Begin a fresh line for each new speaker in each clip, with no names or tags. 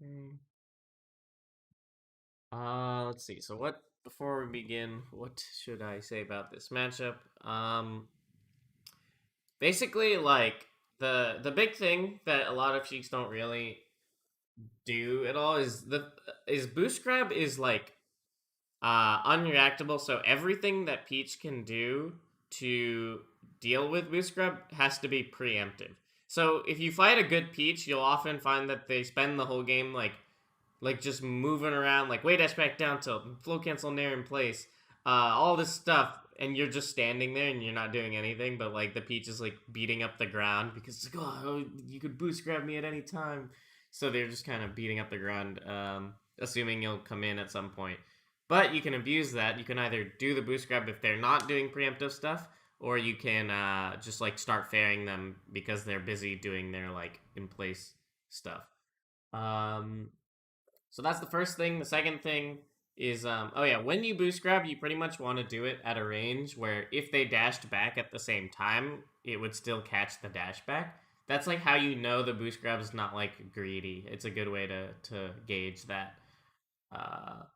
Okay. Let's see. So before we begin, what should I say about this matchup? Basically, like the big thing that a lot of Sheiks don't really do at all is boost grab is like unreactable. So everything that Peach can do to deal with boost grab has to be preemptive. So if you fight a good Peach, you'll often find that they spend the whole game like just moving around, like way dash back down tilt, flow cancel nair in place, all this stuff, and you're just standing there and you're not doing anything. But like the Peach is like beating up the ground because it's like, oh, you could boost grab me at any time. So they're just kind of beating up the ground, assuming you'll come in at some point. But you can abuse that. You can either do the boost grab if they're not doing preemptive stuff, or you can just like start fairing them because they're busy doing their like in place stuff. So that's the first thing. The second thing is, oh yeah, when you boost grab, you pretty much want to do it at a range where if they dashed back at the same time, it would still catch the dash back. That's like how you know the boost grab is not like greedy. It's a good way to gauge that. The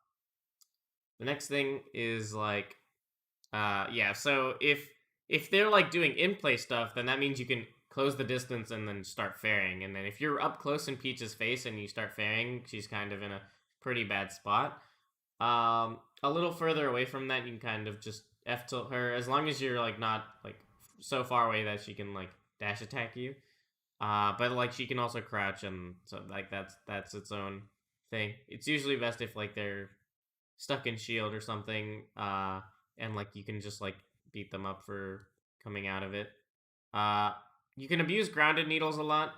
next thing is like, yeah. So if they're like doing in play stuff, then that means you can close the distance and then start fairing. And then if you're up close in Peach's face and you start fairing, she's kind of in a pretty bad spot. A little further away from that, you can kind of just F tilt her as long as you're like not like so far away that she can like dash attack you. But like she can also crouch, and so like that's its own thing. It's usually best if like they're stuck in shield or something, and like you can just like beat them up for coming out of it. You can abuse grounded needles a lot,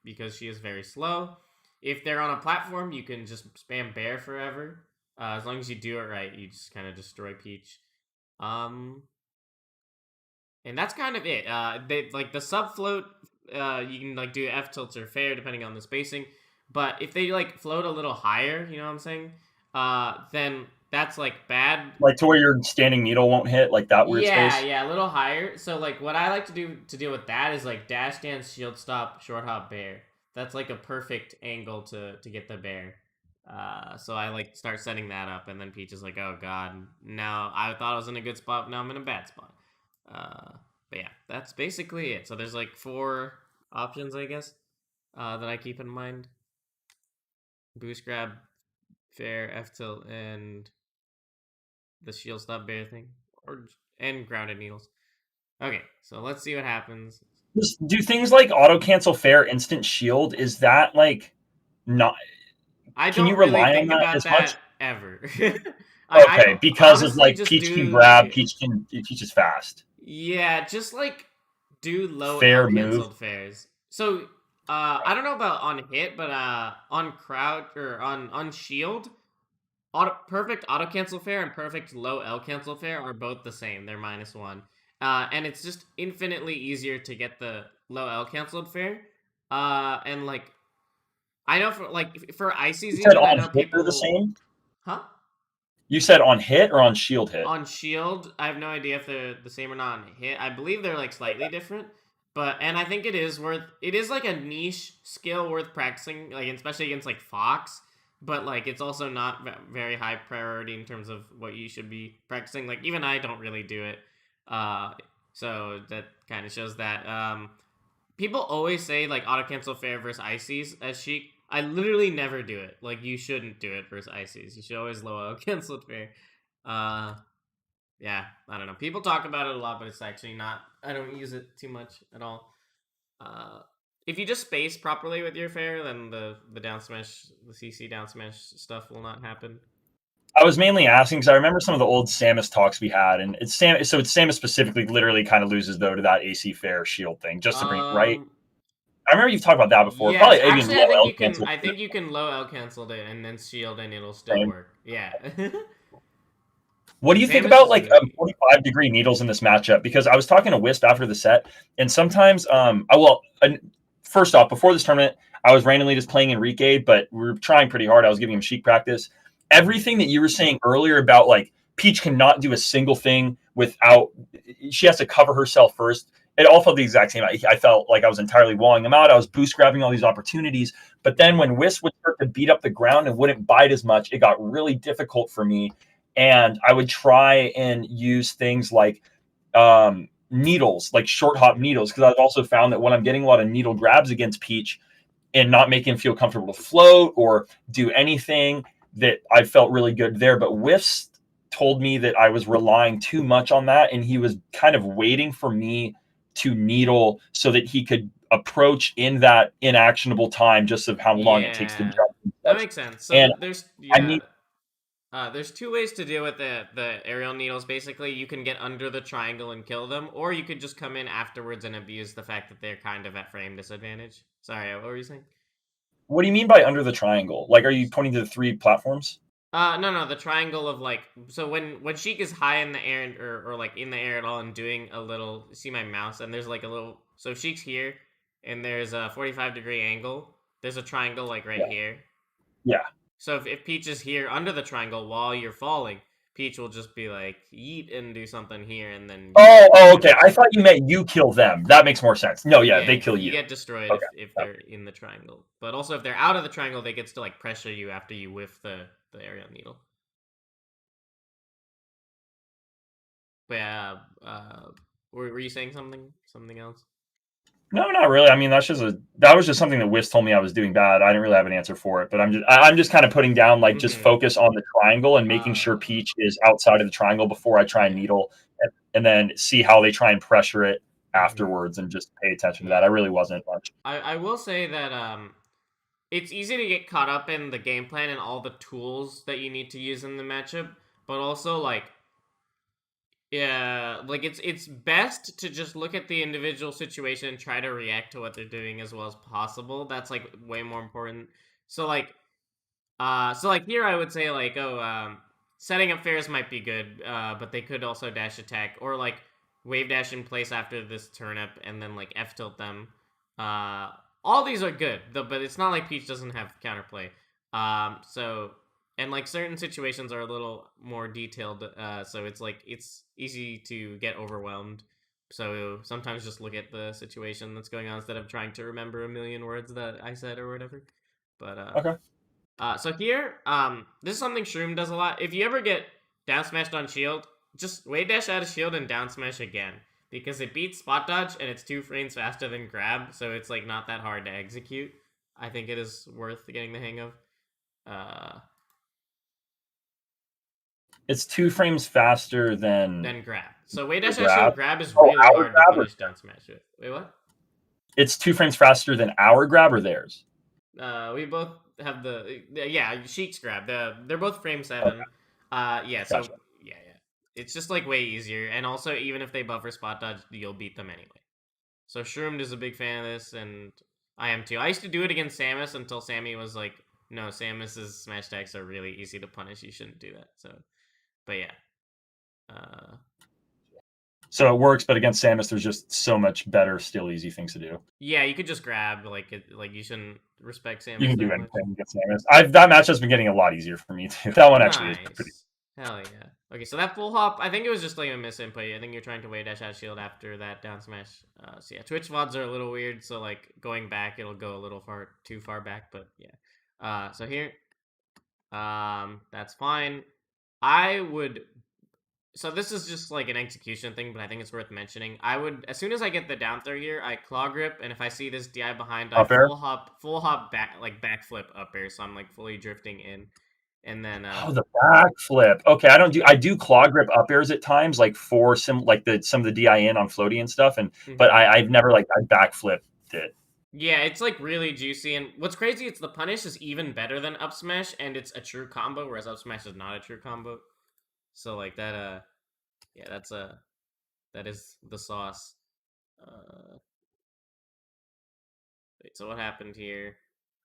because she is very slow. If they're on a platform, you can just spam bear forever. As long as you do it right, you just kind of destroy Peach. And that's kind of it. They like the sub float. You can like do F tilts or fair depending on the spacing. But if they like float a little higher, you know what I'm saying? Then that's like bad.
Like to where your standing needle won't hit, like that weird
Yeah,
space.
yeah, a little higher. So like what I like to do to deal with that is like dash dance, shield stop, short hop, bear. That's like a perfect angle to get the bear. So I like start setting that up, and then Peach is like, oh god, now I thought I was in a good spot, now I'm in a bad spot. But yeah, that's basically it. So there's like 4 options, I guess, that I keep in mind: boost grab, fair, F tilt, and the shield stop bear thing, and grounded needles. Okay, so let's see what happens.
Just do things like auto cancel fair instant shield. Is that like not?
I
Can you
don't really
rely on
think
that
about
as much?
that ever. I
Okay, because of
honestly
like
just
Peach can
do,
grab, Peach is fast.
yeah, just like do low L
Fair move.
canceled fares. So I don't know about on hit, but on crouch or on shield, perfect auto cancel fare and perfect low L cancel fare are both the same. They're -1. And it's just infinitely easier to get the low L canceled fare. And like I know for
You
ices
said
even I
on
know
hit they're the
people,
same.
huh?
You said on hit or on shield hit.
On shield, I have no idea if they're the same or not on hit. I believe they're like slightly different, but and I think it is like a niche skill worth practicing, like especially against like Fox. But like it's also not very high priority in terms of what you should be practicing. Like even I don't really do it, so that kind of shows that. People always say like auto cancel fair versus ices as Sheik. I literally never do it. Like you shouldn't do it versus ices. You should always low auto cancel fair. Uh, yeah, I don't know. People talk about it a lot, but it's actually not. I don't use it too much at all. Uh, if you just space properly with your fair, then the down smash, the CC down smash stuff will not happen.
I was mainly asking because I remember some of the old Samus talks we had, and it's Samus specifically literally kind of loses though to that AC fair shield thing just to bring right.
Um,
I remember you've talked about that before.
yes,
Probably even
actually,
low L cancel.
I think you can low L cancel it and then shield, and it'll still
Same.
work. Yeah.
What do you think
Samus
about
is
like
really
45-degree needles in this matchup? Because I was talking to Wisp after the set, and sometimes, first off, before this tournament, I was randomly just playing Enrique, but we were trying pretty hard. I was giving him Sheik practice. Everything that you were saying earlier about like Peach cannot do a single thing without, she has to cover herself first. it all felt the exact same. I felt like I was entirely walling them out. I was boost grabbing all these opportunities. But then when Wisp would start to beat up the ground and wouldn't bite as much, it got really difficult for me. And I would try and use things like needles, like short hop needles, because I've also found that when I'm getting a lot of needle grabs against Peach and not making him feel comfortable to float or do anything, that I felt really good there. But Whiffs told me that I was relying too much on that, and he was kind of waiting for me to needle so that he could approach in that inactionable time just of how long it takes to
Yeah,
jump and
that
such.
makes sense. So
And
there's
I
yeah,
need
there's two ways to deal with the aerial needles. Basically, you can get under the triangle and kill them, or you could just come in afterwards and abuse the fact that they're kind of at frame disadvantage. Sorry, what were you saying?
what do you mean by under the triangle? Like, are you pointing to the three platforms?
No, no, the triangle of like, so when Sheik is high in the air or like in the air at all and doing a little, see my mouse, and there's like a little, so Sheik's here, and there's a 45-degree angle. There's a triangle like right
Yeah.
here.
Yeah.
So if Peach is here under the triangle while you're falling, Peach will just be like yeet and do something here, and then
Oh,
you
okay.
get
I thought
destroyed.
you meant you kill them. That makes more sense. No, yeah,
Yeah,
they kill
you
you.
get destroyed
Okay.
if they're in the triangle. But also if they're out of the triangle, they get to like pressure you after you whiff the aerial needle. But yeah, were you saying something else?
No, not really. I mean, that was just something that Wiz told me I was doing bad. I didn't really have an answer for it, but I'm just kind of putting down like just
Mm-hmm.
focus on the triangle and making sure
Uh,
Peach is outside of the triangle before I try and
yeah.
needle, and then see how they try and pressure it
Mm-hmm.
afterwards, and just pay attention to that. I
Yeah.
really wasn't much.
I will say that it's easy to get caught up in the game plan and all the tools that you need to use in the matchup, but also like yeah, like it's best to just look at the individual situation and try to react to what they're doing as well as possible. That's like way more important. So like so like here I would say like setting up fairs might be good, but they could also dash attack or like wave dash in place after this turnip and then like F tilt them. Uh all these are good, though, but it's not like Peach doesn't have counterplay. So and like certain situations are a little more detailed, so it's like it's easy to get overwhelmed. So sometimes just look at the situation that's going on instead of trying to remember a million words that I said or whatever. But
Okay.
so here, this is something Shroom does a lot. If you ever get down smashed on shield, just wave dash out of shield and down smash again. Because it beats spot dodge and it's 2 frames faster than grab, so it's like not that hard to execute. I think it is worth getting the hang of. Uh,
It's 2 frames faster
than
than
grab. So wave
the
dash out of
grab.
shield grab is
Oh,
really
our
hard to
grab, or
punish down smash with. Wait, what?
it's 2 frames faster than our grab or theirs.
We both have the yeah Sheik's grab. They're both frame
Okay,
7. Yeah. So
gotcha.
yeah. It's just like way easier, and also even if they buffer spot dodge, you'll beat them anyway. So Shroomed is a big fan of this, and I am too. I used to do it against Samus until Sammy was like, "No, Samus's smash attacks are really easy to punish. You shouldn't do that." So, but yeah, uh,
So it works, but against Samus, there's just so much better, still easy things to do.
yeah, you could just grab like you shouldn't respect
You
Samus
can do
that much.
anything against Samus. That match has been getting a lot easier for me too. That one actually is pretty.
Nice. Hell yeah. Okay, so that full hop, I think it was just like a misinput. I think you're trying to wave dash out shield after that down smash. So yeah, Twitch VODs are a little weird, so like going back, it'll go a little too far back, but yeah. So here, that's fine. I would. So this is just like an execution thing, but I think it's worth mentioning. I would, as soon as I get the down throw here, I claw grip, and if I see this DI behind, I
Up air.
full hop back, like backflip up air, so I'm like fully drifting in, and then
Oh, the backflip. Okay, I do claw grip up airs at times, like for some of the DIN on floaty and stuff, and but
mhm.
I've never like I backflipped it.
Yeah, it's like really juicy, and what's crazy, it's the punish is even better than up smash, and it's a true combo, whereas up smash is not a true combo. So like that, yeah, that is the sauce. Uh, wait, so what happened here?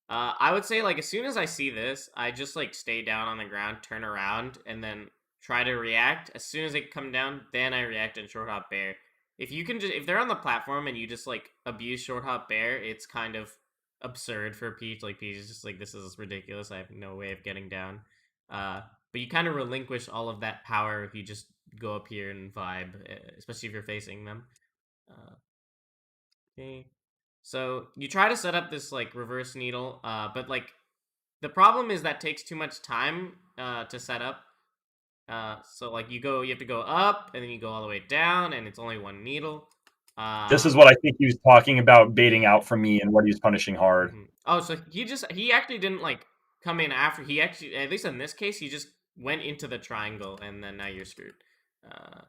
I would say like as soon as I see this, I just like stay down on the ground, turn around, and then try to react. As soon as they come down, then I react in short hop bear. If you can just if they're on the platform and you just like abuse short hop bear, it's kind of absurd for Peach. Like Peach is just like this is ridiculous. I have no way of getting down. But you kind of relinquish all of that power if you just go up here and vibe, especially if you're facing them. Okay. So you try to set up this like reverse needle, but like the problem is that takes too much time to set up. So like you have to go up and then you go all the way down, and it's only one needle.
This is
Um,
what I think he was talking about baiting out from me and what he was punishing hard.
Oh, so he actually didn't like come in after. He actually, at least in this case, he just went into the triangle, and then now you're screwed. Uh,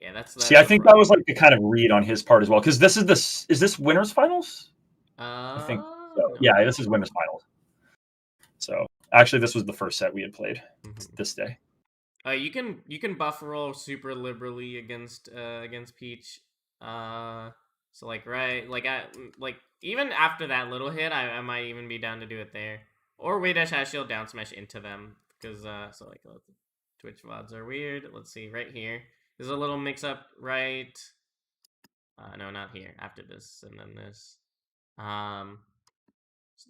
yeah,
See, I
that's
think that
rough.
was like the kind of read on his part as well. Because is this winners finals? I think so.
No.
Yeah, this is winners finals. So actually, this was the first set we had played this day.
You can buff roll super liberally against Peach. So like like even after that little hit, I might even be down to do it there. Or Way Dash High Shield down smash into them because so like Twitch VODs are weird. Let's see right here. There's a little mix up right. No, not here. After this and then this. Um,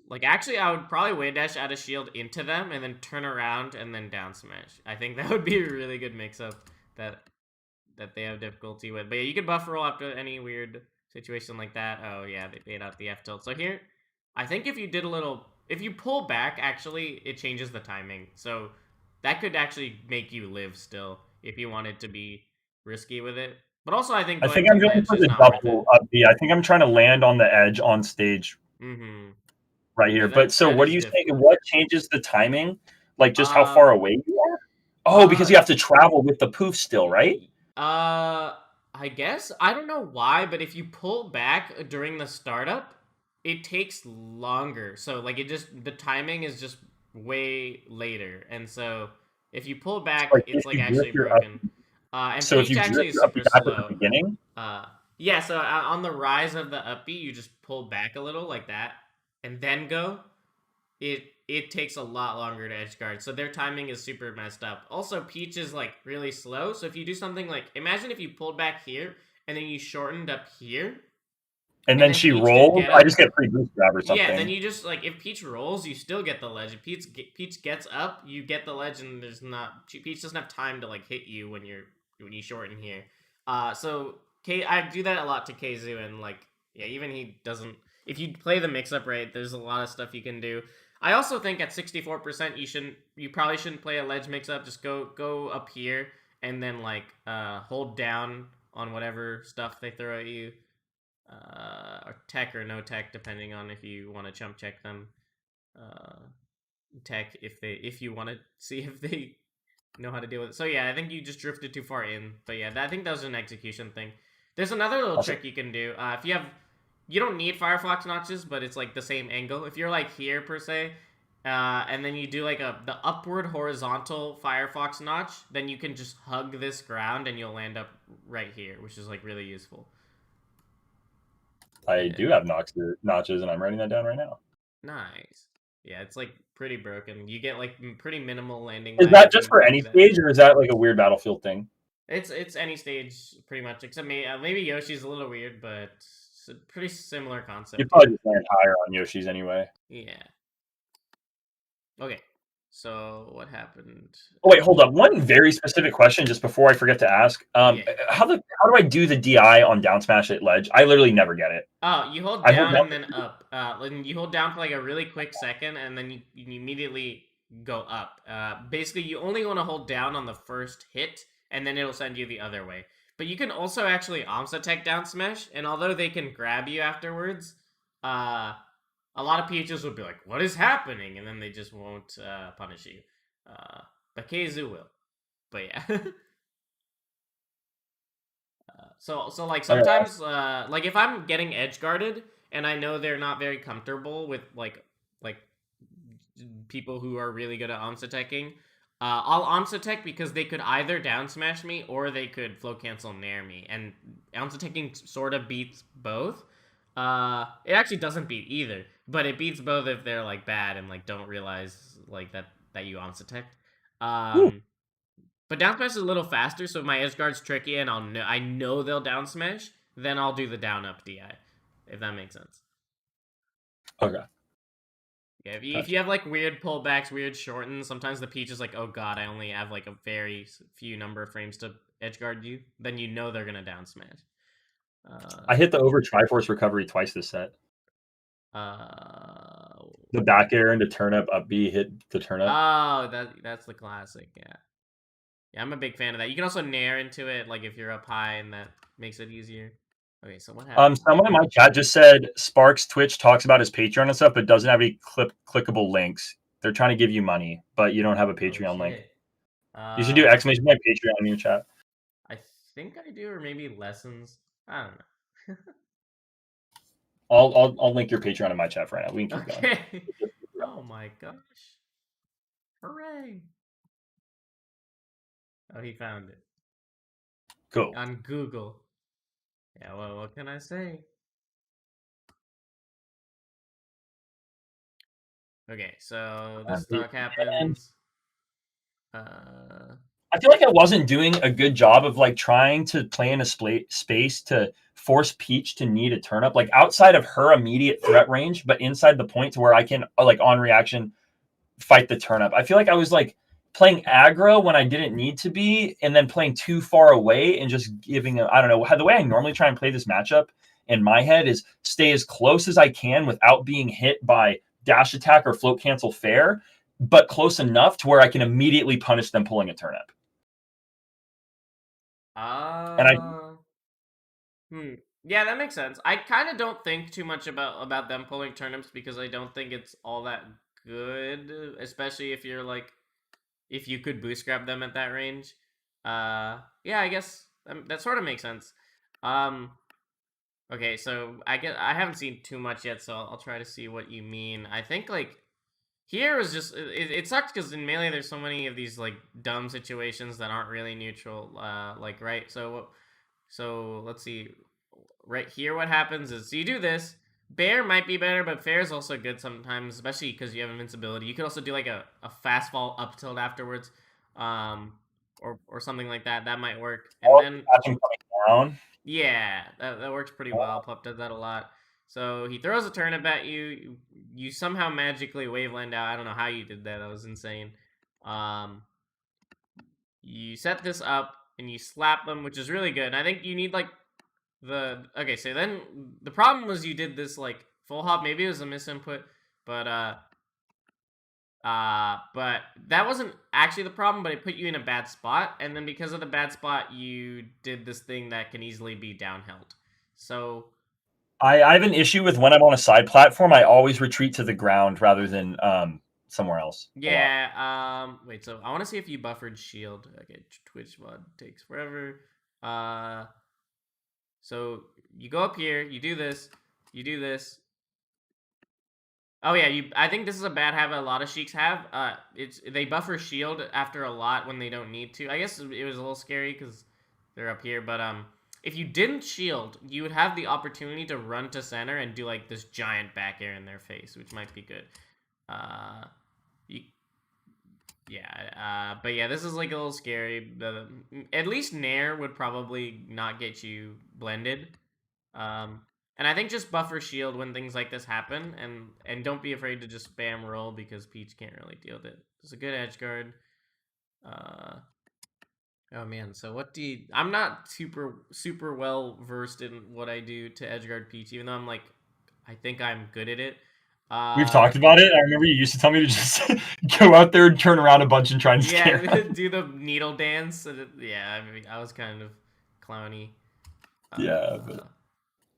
like actually, I would probably Way Dash add a shield into them and then turn around and then down smash. I think that would be a really good mix up that they have difficulty with. But yeah, you could buffer roll after any weird situation like that. Oh yeah, they bait out the F tilt. So here, I think if you did a little, if you pull back, actually, it changes the timing. So that could actually make you live still if you wanted to be risky with it. But also, I think
I
going
think
to
I'm going
ledge
for
is
the
not worth it.
double up B. I think I'm trying to land on the edge on stage
Mm-hmm.
right here.
Yeah,
But so
that
what are
is
you saying?
difficult.
What changes the timing? Like just how
Uh,
far away you are? Oh, because
uh,
you have to travel with the poof still, right?
I guess I don't know why, but if you pull back during the startup, it takes longer. So like it just the timing is just way later, and so if you pull back,
Like if
it's like
you
actually
drift your up,
broken. And
so if
Peach
you
actually
drift
is
your up
super
back at the
slow.
beginning,
Uh, yeah. So on the rise of the up B, you just pull back a little like that, and then go it takes a lot longer to edge guard. So their timing is super messed up. Also, Peach is like really slow. So if you do something like imagine if you pulled back here and then you shortened up here
and
and
then
then
she
Peach could
rolls,
get
I
up.
just get free boost grab or
Yeah, then
something.
you just like if Peach rolls, you still get the ledge. If Peach gets up, you get the ledge, and there's not Peach doesn't have time to like hit you when you shorten here. So I do that a lot to Keizu, and like yeah, even he doesn't. If you play the mix up right, there's a lot of stuff you can do. I also think at 64%, you probably shouldn't play a ledge mix up. Just go up here and then like hold down on whatever stuff they throw at you or tech or no tech, depending on if you want to chump check them. Uh, Tech if you want to see if they know how to deal with it. So yeah, I think you just drifted too far in. But yeah, I think that was an execution thing. There's another little
Also,
trick you can do. If you have, you don't need Firefox notches, but it's like the same angle. If you're like here per se, and then you do like the upward horizontal Firefox notch, then you can just hug this ground and you'll land up right here, which is like really useful.
I
Yeah.
do have notches, and I'm writing that down right now.
Nice. Yeah, it's like pretty broken. You get like pretty minimal landing
Is
lag
that
if
just
you
for
do
any
that.
stage, or is that like a weird Battlefield thing?
It's any stage pretty much, except maybe Yoshi's a little weird, but it's a pretty similar
You
concept. Yeah.
probably just land higher on Yoshi's anyway.
Yeah. Okay. So what happened?
Oh wait, hold up. One very specific question, just before I forget to ask.
Yeah.
How do I do the DI on down smash at ledge? I literally never get it.
Oh, you hold
I hold
down
down.
and then up. And you hold down for like a really quick second, and then you immediately go up. Basically, you only want to hold down on the first hit, and then it'll send you the other way. But you can also actually Omsa Tech down smash, and although they can grab you afterwards, a lot of PHs will be like, "What is happening?" and then they just won't punish you. But Keizu will. But yeah. So like
Okay.
sometimes like if I'm getting edge guarded and I know they're not very comfortable with like people who are really good at onset teching, I'll onset tech because they could either down smash me or they could flow cancel nair me, and onset teching sort of beats both. It actually doesn't beat either, but it beats both if they're like bad and like don't realize like that you onset tech.
Whew.
But down smash is a little faster, so if my edge guard's tricky and I know they'll down smash, then I'll do the down up DI, if that makes sense.
Okay.
Yeah, if
Gotcha.
you have like weird pullbacks, weird shortens, sometimes the Peach is like, oh god, I only have like a very few number of frames to edge guard you, then you know they're gonna down smash. Uh,
I hit the over Triforce recovery twice this set.
uh,
The back air into turnip, up B, hit the turnip.
oh, that's the classic. Yeah, yeah, I'm a big fan of that. You can also nair into it, like if you're up high, and that makes it easier. Okay, so what happened?
Someone in my chat just said Sparks Twitch talks about his Patreon and stuff, but doesn't have any clickable links. They're trying to give you money, but you don't have a
Oh
Patreon link.
shit.
You should do exclamation point Patreon in your chat.
I think I do, or maybe lessons. I don't know.
I'll link your Patreon in my chat for right now. We can keep going.
Okay. Oh my gosh. Hooray. Oh, he found it.
Cool.
On Google. Yeah, well, what can I say? Okay, so this talk happens.
I feel like I wasn't doing a good job of like trying to play in a space to force Peach to need a turn up, like outside of her immediate threat range, but inside the point to where I can like on reaction fight the turn up. I feel like I was like playing aggro when I didn't need to be, and then playing too far away and just giving I don't know how the way I normally try and play this matchup in my head is stay as close as I can without being hit by dash attack or float cancel fair, but close enough to where I can immediately punish them pulling a turnip. And I
Yeah, that makes sense. I kind of don't think too much about them pulling turnips because I don't think it's all that good, especially if you're like if you could boost grab them at that range. Yeah, I guess that sort of makes sense. Um, okay, so I haven't seen too much yet, so I'll try to see what you mean. I think like here was just it sucks because in melee there's so many of these like dumb situations that aren't really neutral. Like right, so let's see. Right here, what happens is so you do this. Bear might be better, but fair is also good sometimes, especially because you have invincibility. You could also do like a fast fall up tilt afterwards, um, or something like that. That might work. And then
coming down.
yeah, that works pretty well. Pup does that a lot. So he throws a turnip at you. You somehow magically waveland out. I don't know how you did that. That was insane. Um, you set this up and you slap them, which is really good. And I think you need like okay, so then the problem was you did this like full hop. Maybe it was a misinput, but but that wasn't actually the problem. But it put you in a bad spot, and then because of the bad spot, you did this thing that can easily be downheld. So
I have an issue with when I'm on a side platform. I always retreat to the ground rather than somewhere else.
yeah, wait. So I want to see if you buffered shield. Okay, Twitch VOD takes forever. So you go up here, you do this, you do this. Oh yeah, I think this is a bad habit a lot of Sheiks have. They buffer shield after a lot when they don't need to. I guess it was a little scary because they're up here, but if you didn't shield, you would have the opportunity to run to center and do like this giant back air in their face, which might be good. You, yeah, but yeah, this is like a little scary. At least Nair would probably not get you blended. And I think just buffer shield when things like this happen, and don't be afraid to just spam roll because Peach can't really deal with it. It's a good edge guard. Oh man, so what do you... I'm not super well versed in what I do to edgeguard Peach, even though I'm like, I think I'm good at it.
We've talked about it. I remember you used to tell me to just go out there and turn around a bunch and try and scare them.
Do the needle dance. Yeah, I mean, I was kind of clowny.
Yeah, but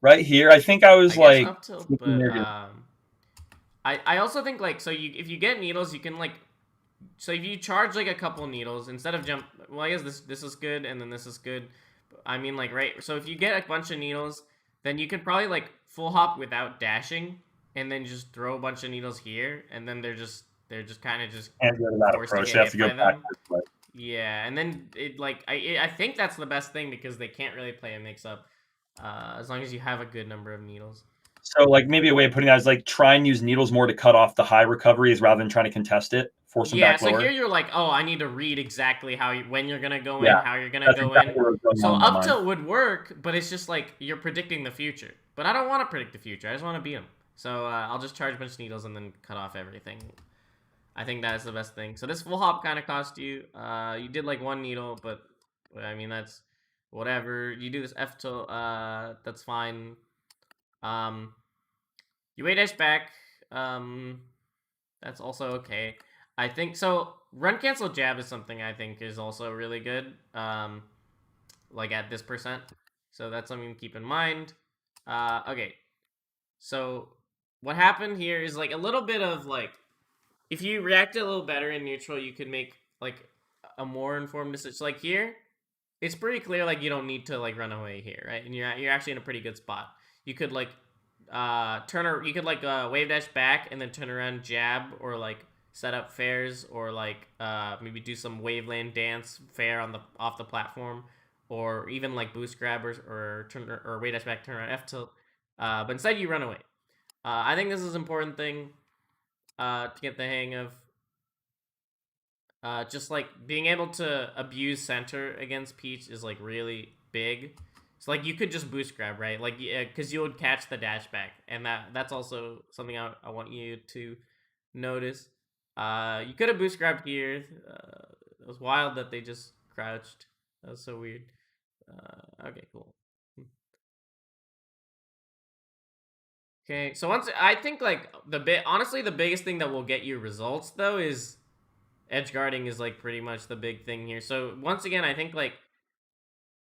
right here, I think I was
I guess
like,
up tilt, but I also think like so if you get needles, you can like so if you charge like a couple needles instead of jump. Well, I guess this is good and then this is good. I mean like right. So if you get a bunch of needles, then you could probably like full hop without dashing and then just throw a bunch of needles here, and then they're just kind of just
can't go to that
forced
approach.
to
They
get
have to
hit
go
by
back
them.
this way.
Yeah, and then it like I think that's the best thing because they can't really play a mix up as long as you have a good number of needles.
So, like maybe a way of putting that is like try and use needles more to cut off the high recoveries rather than trying to contest it, force them back
So
lower.
here you're like, oh, I need to read exactly when you're gonna go in,
Yeah,
how you're gonna
that's
go
exactly
in.
what was going
So
on in my
up
mind.
tilt would work, but it's just like you're predicting the future. But I don't want to predict the future. I just want to beat him. So I'll just charge a bunch of needles and then cut off everything. I think that's the best thing. So this full hop kind of cost you. You did like one needle, but I mean that's whatever. You do this F to that's fine. Um, you wait dash back. Um, that's also okay. I think so. Run cancel jab is something I think is also really good. Like at this percent. So that's something to keep in mind. Okay. So what happened here is like a little bit of like if you reacted a little better in neutral, you could make like a more informed decision. Like here, it's pretty clear like you don't need to like run away here, right? And you're actually in a pretty good spot. You could like you could like wave dash back and then turn around jab or like set up fairs or like maybe do some waveland dance fair on the off the platform or even like boost grabbers or turn or wave dash back turn around F tilt. But instead you run away. I think this is an important thing to get the hang of. Just like being able to abuse center against Peach is like really big. So like you could just boost grab, right? Like because you would catch the dash back, and that's also something I want you to notice. You could have boost grabbed here. It was wild that they just crouched. That was so weird. Okay, cool. Okay, so once I think like honestly the biggest thing that will get you results though is edge guarding is like pretty much the big thing here. So once again, I think like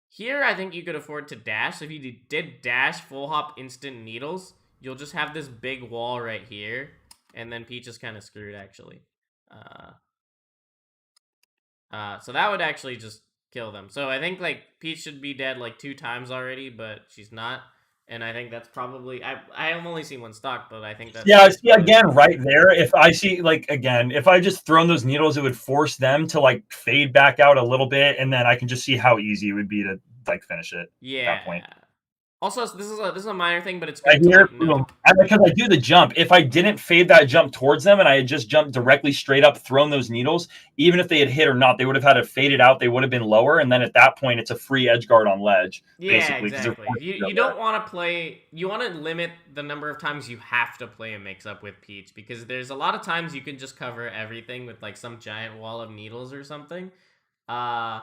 here, I think you could afford to dash. So if you did dash full hop instant needles, you'll just have this big wall right here, and then Peach is kind of screwed actually. Uh, so that would actually just kill them. So I think like Peach should be dead like 2 times already, but she's not. And I think that's probably I have only seen one stock, but I think
Yeah,
that's
see
probably
again right there. If I see like again, if I just thrown those needles, it would force them to like fade back out a little bit, and then I can just see how easy it would be to like finish it at
yeah.
that point.
Also, this is a minor thing, but it's
Right
good to
here,
like
boom.
note.
And because I do the jump, if I didn't fade that jump towards them and I had just jumped directly straight up, thrown those needles, even if they had hit or not, they would have had to fade it out. They would have been lower, and then at that point, it's a free edge guard on ledge,
Yeah,
basically, because they're
exactly.
forced to go
You
there.
don't want to play. You want to limit the number of times you have to play a mix up with Peach because there's a lot of times you can just cover everything with like some giant wall of needles or something. Uh,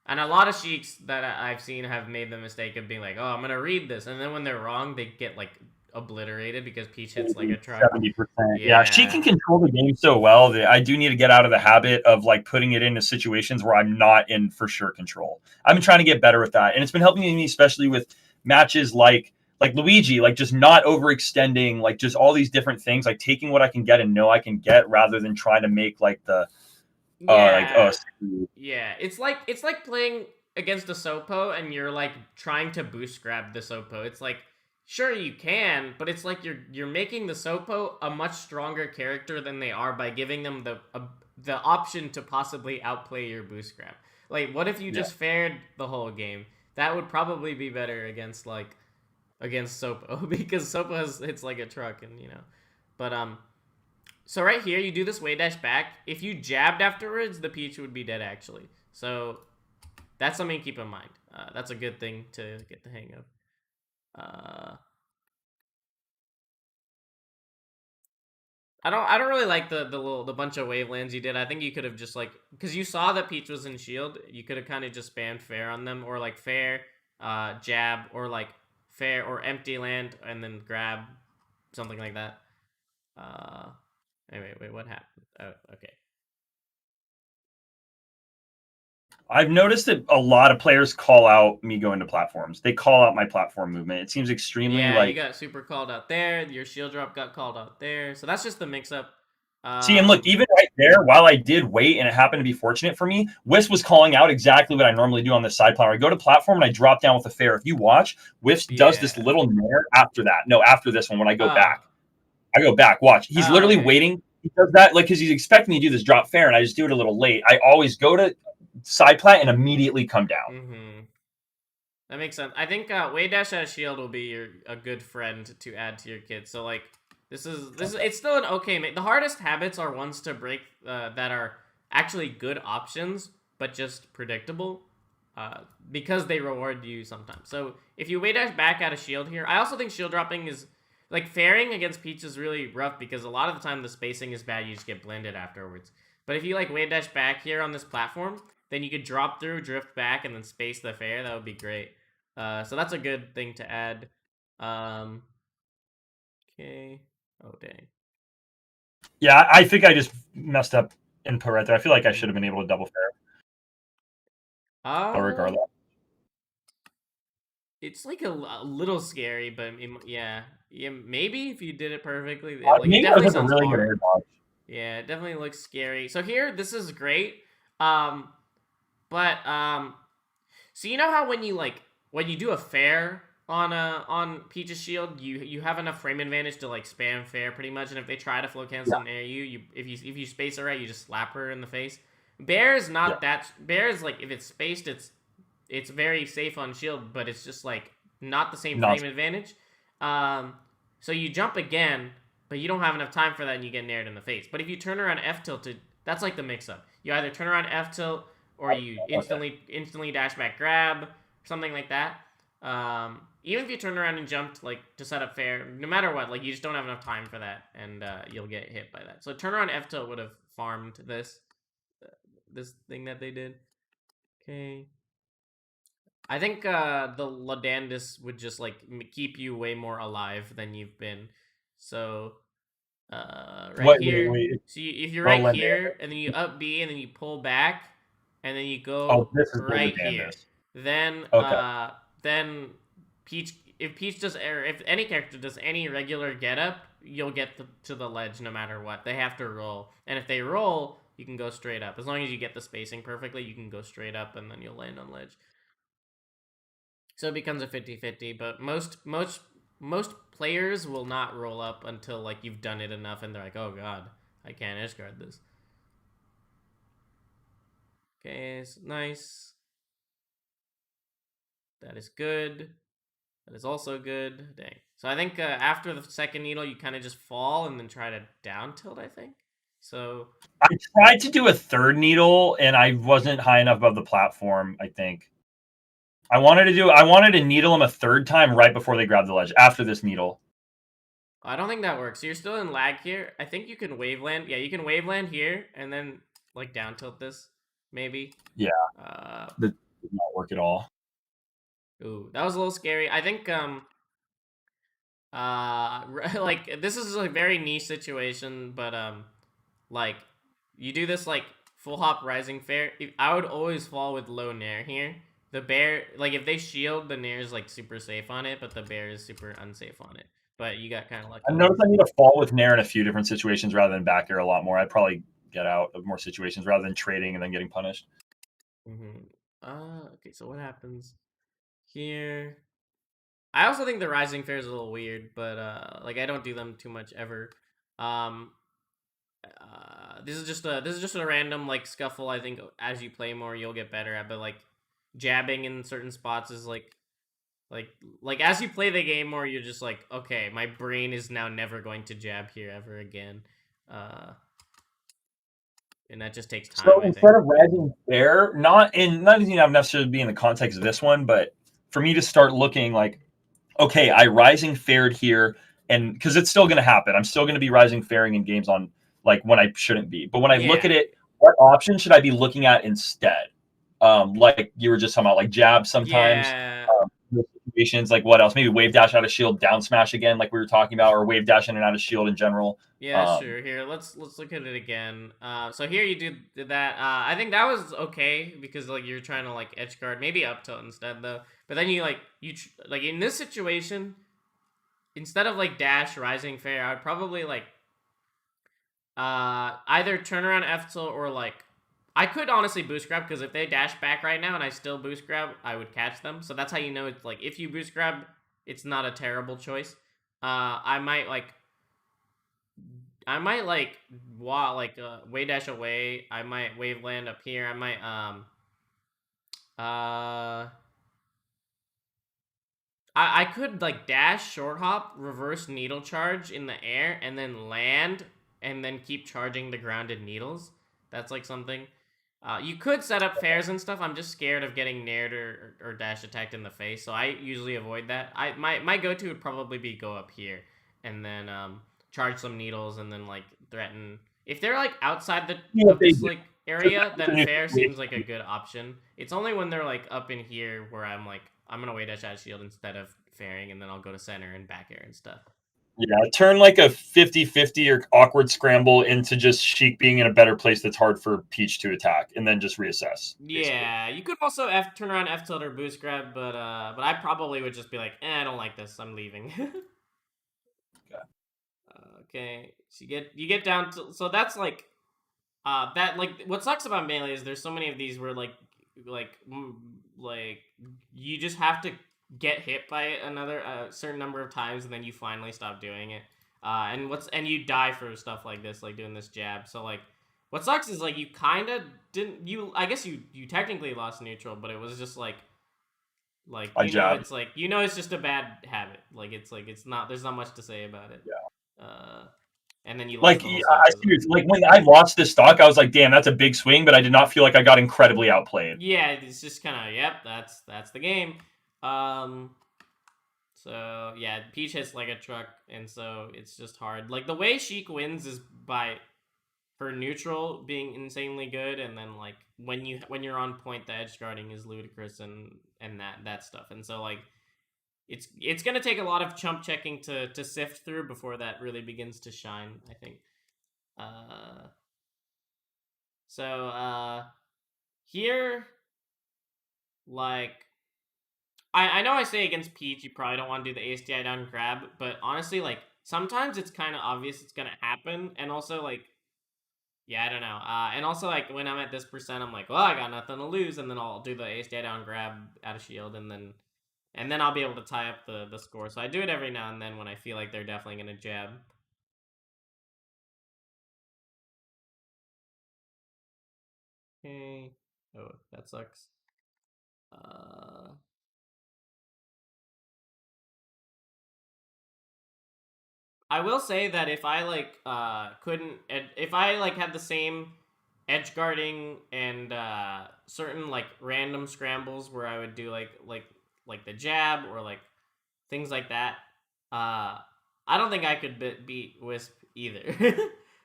and a lot of Sheiks that I've seen have made the mistake of being like, "Oh, I'm gonna read this," and then when they're wrong, they get like obliterated because Peach hits like a truck.
70%. Yeah, she
Yeah,
can control the game so well that I do need to get out of the habit of like putting it into situations where I'm not in for sure control. I've been trying to get better with that, and it's been helping me, especially with matches like Luigi, like just not overextending, like just all these different things, like taking what I can get and know I can get, rather than trying to make like the like
yeah. Yeah, it's like playing against a Sopo and you're like trying to boost grab the Sopo. It's like sure you can, but it's like you're making the Sopo a much stronger character than they are by giving them the option to possibly outplay your boost grab. Like what if you
yeah.
just fared the whole game? That would probably be better against Sopo because Sopo hits like a truck and you know. But so right here, you do this way dash back. If you jabbed afterwards, the Peach would be dead actually. So that's something to keep in mind. That's a good thing to get the hang of. Uh, I don't really like the bunch of wavelands you did. I think you could have just like because you saw that Peach was in shield, you could have kind of just spammed fair on them or like fair, jab or like fair or empty land and then grab something like that. Uh, anyway, wait, what happened? Oh, okay.
I've noticed that a lot of players call out me going to platforms. They call out my platform movement. It seems extremely
Yeah, you
like
got super called out there. Your shield drop got called out there. So that's just the mix up.
see, and look, even right there, while I did wait and it happened to be fortunate for me, Wisp was calling out exactly what I normally do on this side platform. I go to platform and I drop down with a fair. If you watch, Wisp does this
Yeah.
little nair after that. No, after this one, when I go
Oh.
back. I go back. Watch. He's
Oh,
literally
okay.
waiting. He does that like because he's expecting me to do this drop fair, and I just do it a little late. I always go to side plat and immediately come down.
Mm-hmm. That makes sense. I think Way Dash as shield will be a good friend to add to your kit. So like this is it's still an okay The hardest habits are ones to break that are actually good options, but just predictable. Because they reward you sometimes. So if you way dash back out of shield here, I also think shield dropping is like fairing against Peach is really rough because a lot of the time the spacing is bad. You just get blended afterwards. But if you like way dash back here on this platform, then you could drop through, drift back, and then space the fair. That would be great. So that's a good thing to add. Okay. Oh dang.
Yeah, I think I just messed up input right there. I feel like I should have been
Hmm.
able to double fair, but
Uh,
regardless.
it's like a little scary, but yeah, yeah. Maybe if you did it perfectly, like it
Maybe that was
definitely
like a
sounds
really good
hard.
air dodge.
Yeah, it definitely looks scary. So here, this is great. But so you know how when you do a fair on Peach's shield, you have enough frame advantage to like spam fair pretty much, and if they try to flow cancel and air you if you space it right, you just slap her in the face. Bear is
Yeah,
not that. Bear is like if it's spaced, it's very safe on shield, but it's just like not the same
not
frame advantage. Um, so you jump again, but you don't have enough time for that, and you get nared in the face. But if you turn around F tilted, that's like the mix up. You either turn around F tilt or you
okay.
instantly dash back grab, something like that. Even if you turn around and jumped like to set up fair, no matter what, like you just don't have enough time for that, and you'll get hit by that. So turn around F tilt would have farmed this thing that they did. Okay. I think the Ladandis would just like keep you way more alive than you've been. So right here,
Wait.
so if you're
Oh,
right
Lindy.
here and then you up B and then you pull back and then you
Oh,
go
this is the
right here,
Landis.
then
Okay.
then Peach if Peach does or if any character does any regular get up, you'll get to the ledge no matter what. They have to roll, and if they roll, you can go straight up. As long as you get the spacing perfectly, you can go straight up and then you'll land on ledge. So it becomes a 50-50, but most players will not roll up until like you've done it enough and they're like, "Oh god, I can't edge guard this." Okay, it's nice. That is good. That is also good. Dang. So I think after the second needle, you kind of just fall and then try to down tilt, I think. So
I tried to do a third needle and I wasn't high enough above the platform, I think. I wanted to needle them a third time right before they grab the ledge after this needle.
I don't think that works. So you're still in lag here. I think you can wave land. Yeah, you can wave land here and then like down tilt this, maybe.
Yeah,
Uh,
that did not work at all.
Ooh, that was a little scary. I think like this is a very niche situation, but like you do this like full hop rising fair. I would always fall with low nair here. The bear like if they shield, the nair is like super safe on it, but the bear is super unsafe on it. But you got kind of lucky
I've
there.
noticed I need to fall with Nair in a few different situations rather than back air a lot more. I'd probably get out of more situations rather than trading and then getting punished.
Mm-hmm. Okay, so what happens here? I also think the rising fair is a little weird, but like I don't do them too much ever. Um, this is just a random like scuffle. I think as you play more, you'll get better at. But like jabbing in certain spots is like like as you play the game more, you're just like, okay, my brain is now never going to jab here ever again. Uh, and that just takes time,
So
I think.
instead of rising fair, not even necessarily be in the context of this one, but for me to start looking like, okay, I rising fared here, and because it's still going to happen, I'm still going to be rising fairing in games on like when I shouldn't be. But when I look
Yeah,
at it, what option should I be looking at instead? Like you were just talking about, like jab sometimes.
yeah,
Situations like what else? Maybe wave dash out of shield, down smash again, like we were talking about, or wave dash in and out of shield in general.
yeah.
Um,
Sure. Here, let's look at it again. So here you did that. I think that was okay because like you're trying to like edge guard, maybe up tilt instead though. But then you like like in this situation, instead of like dash rising fair, I would probably like either turn around F tilt or like I could honestly boost grab because if they dash back right now and I still boost grab, I would catch them. So that's how you know it's like if you boost grab, it's not a terrible choice. I might like way dash away. I might wave land up here. I might uh I could like dash short hop, reverse needle charge in the air, and then land, and then keep charging the grounded needles. That's like something. You could set up fairs and stuff. I'm just scared of getting nared or dash attacked in the face, so I usually avoid that. My go to would probably be go up here and then charge some needles and then like threaten. If they're like outside
see what
of
they
this
do.
like area, then fair seems like a good option. It's only when they're like up in here where I'm like, I'm gonna wait at shield instead of fairing, and then I'll go to center and back air and stuff.
Yeah, turn like a 50-50 or awkward scramble into just Sheik being in a better place that's hard for Peach to attack, and then just reassess. Basically.
Yeah, you could also turn around F tilt or boost grab, but I probably would just be like, I don't like this, I'm leaving. Okay, so you get down to, so that's like that, like, what sucks about melee is there's so many of these where like you just have to get hit by it another certain number of times and then you finally stop doing it. And you die for stuff like this, like doing this jab. So like what sucks is like you kind of didn't, you I guess you technically lost neutral, but it was just like
I jab.
it's like, it's just a bad habit. Like it's not, there's not much to say about it.
Yeah.
And then you lost
Like
the whole
I
stock as well.
see, like when I lost this stock, I was like, "Damn, that's a big swing," but I did not feel like I got incredibly outplayed.
Yeah, it's just kind of, yep, that's the game. So yeah, Peach hits like a truck, and so it's just hard. Like the way Sheik wins is by her neutral being insanely good, and then like when you're on point, the edge guarding is ludicrous, and that stuff. And so like it's gonna take a lot of chump checking to sift through before that really begins to shine, I think. Uh, so here, like, I know I say against Peach, you probably don't want to do the ASDI down grab, but honestly, like, sometimes it's kind of obvious it's going to happen, and also, like, yeah, I don't know. And also, like, when I'm at this percent, I'm like, well, I got nothing to lose, and then I'll do the ASDI down grab out of shield, and then I'll be able to tie up the score. So I do it every now and then when I feel like they're definitely going to jab. Okay. Oh, that sucks. I will say that if I like couldn't, if I like had the same edge guarding and certain like random scrambles where I would do like the jab or like things like that, I don't think I could beat Wisp either.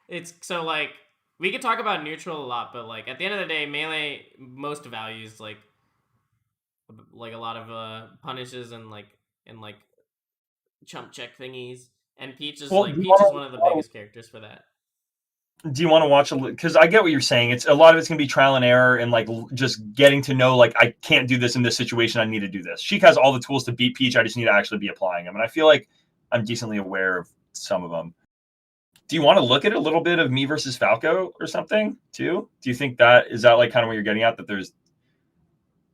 It's so like we could talk about neutral a lot, but like at the end of the day, melee most values like a lot of punishes and chump check thingies. And
Well,
Peach is one of the biggest characters for that.
do you want to watch a? Because I get what you're saying. It's a lot of it's gonna be trial and error and like just getting to know like I can't do this in this situation. I need to do this. Sheik has all the tools to beat Peach. I just need to actually be applying them, and I feel like I'm decently aware of some of them. Do you want to look at a little bit of me versus Falco or something too? Do you think that is that like kind of what you're getting at, that there's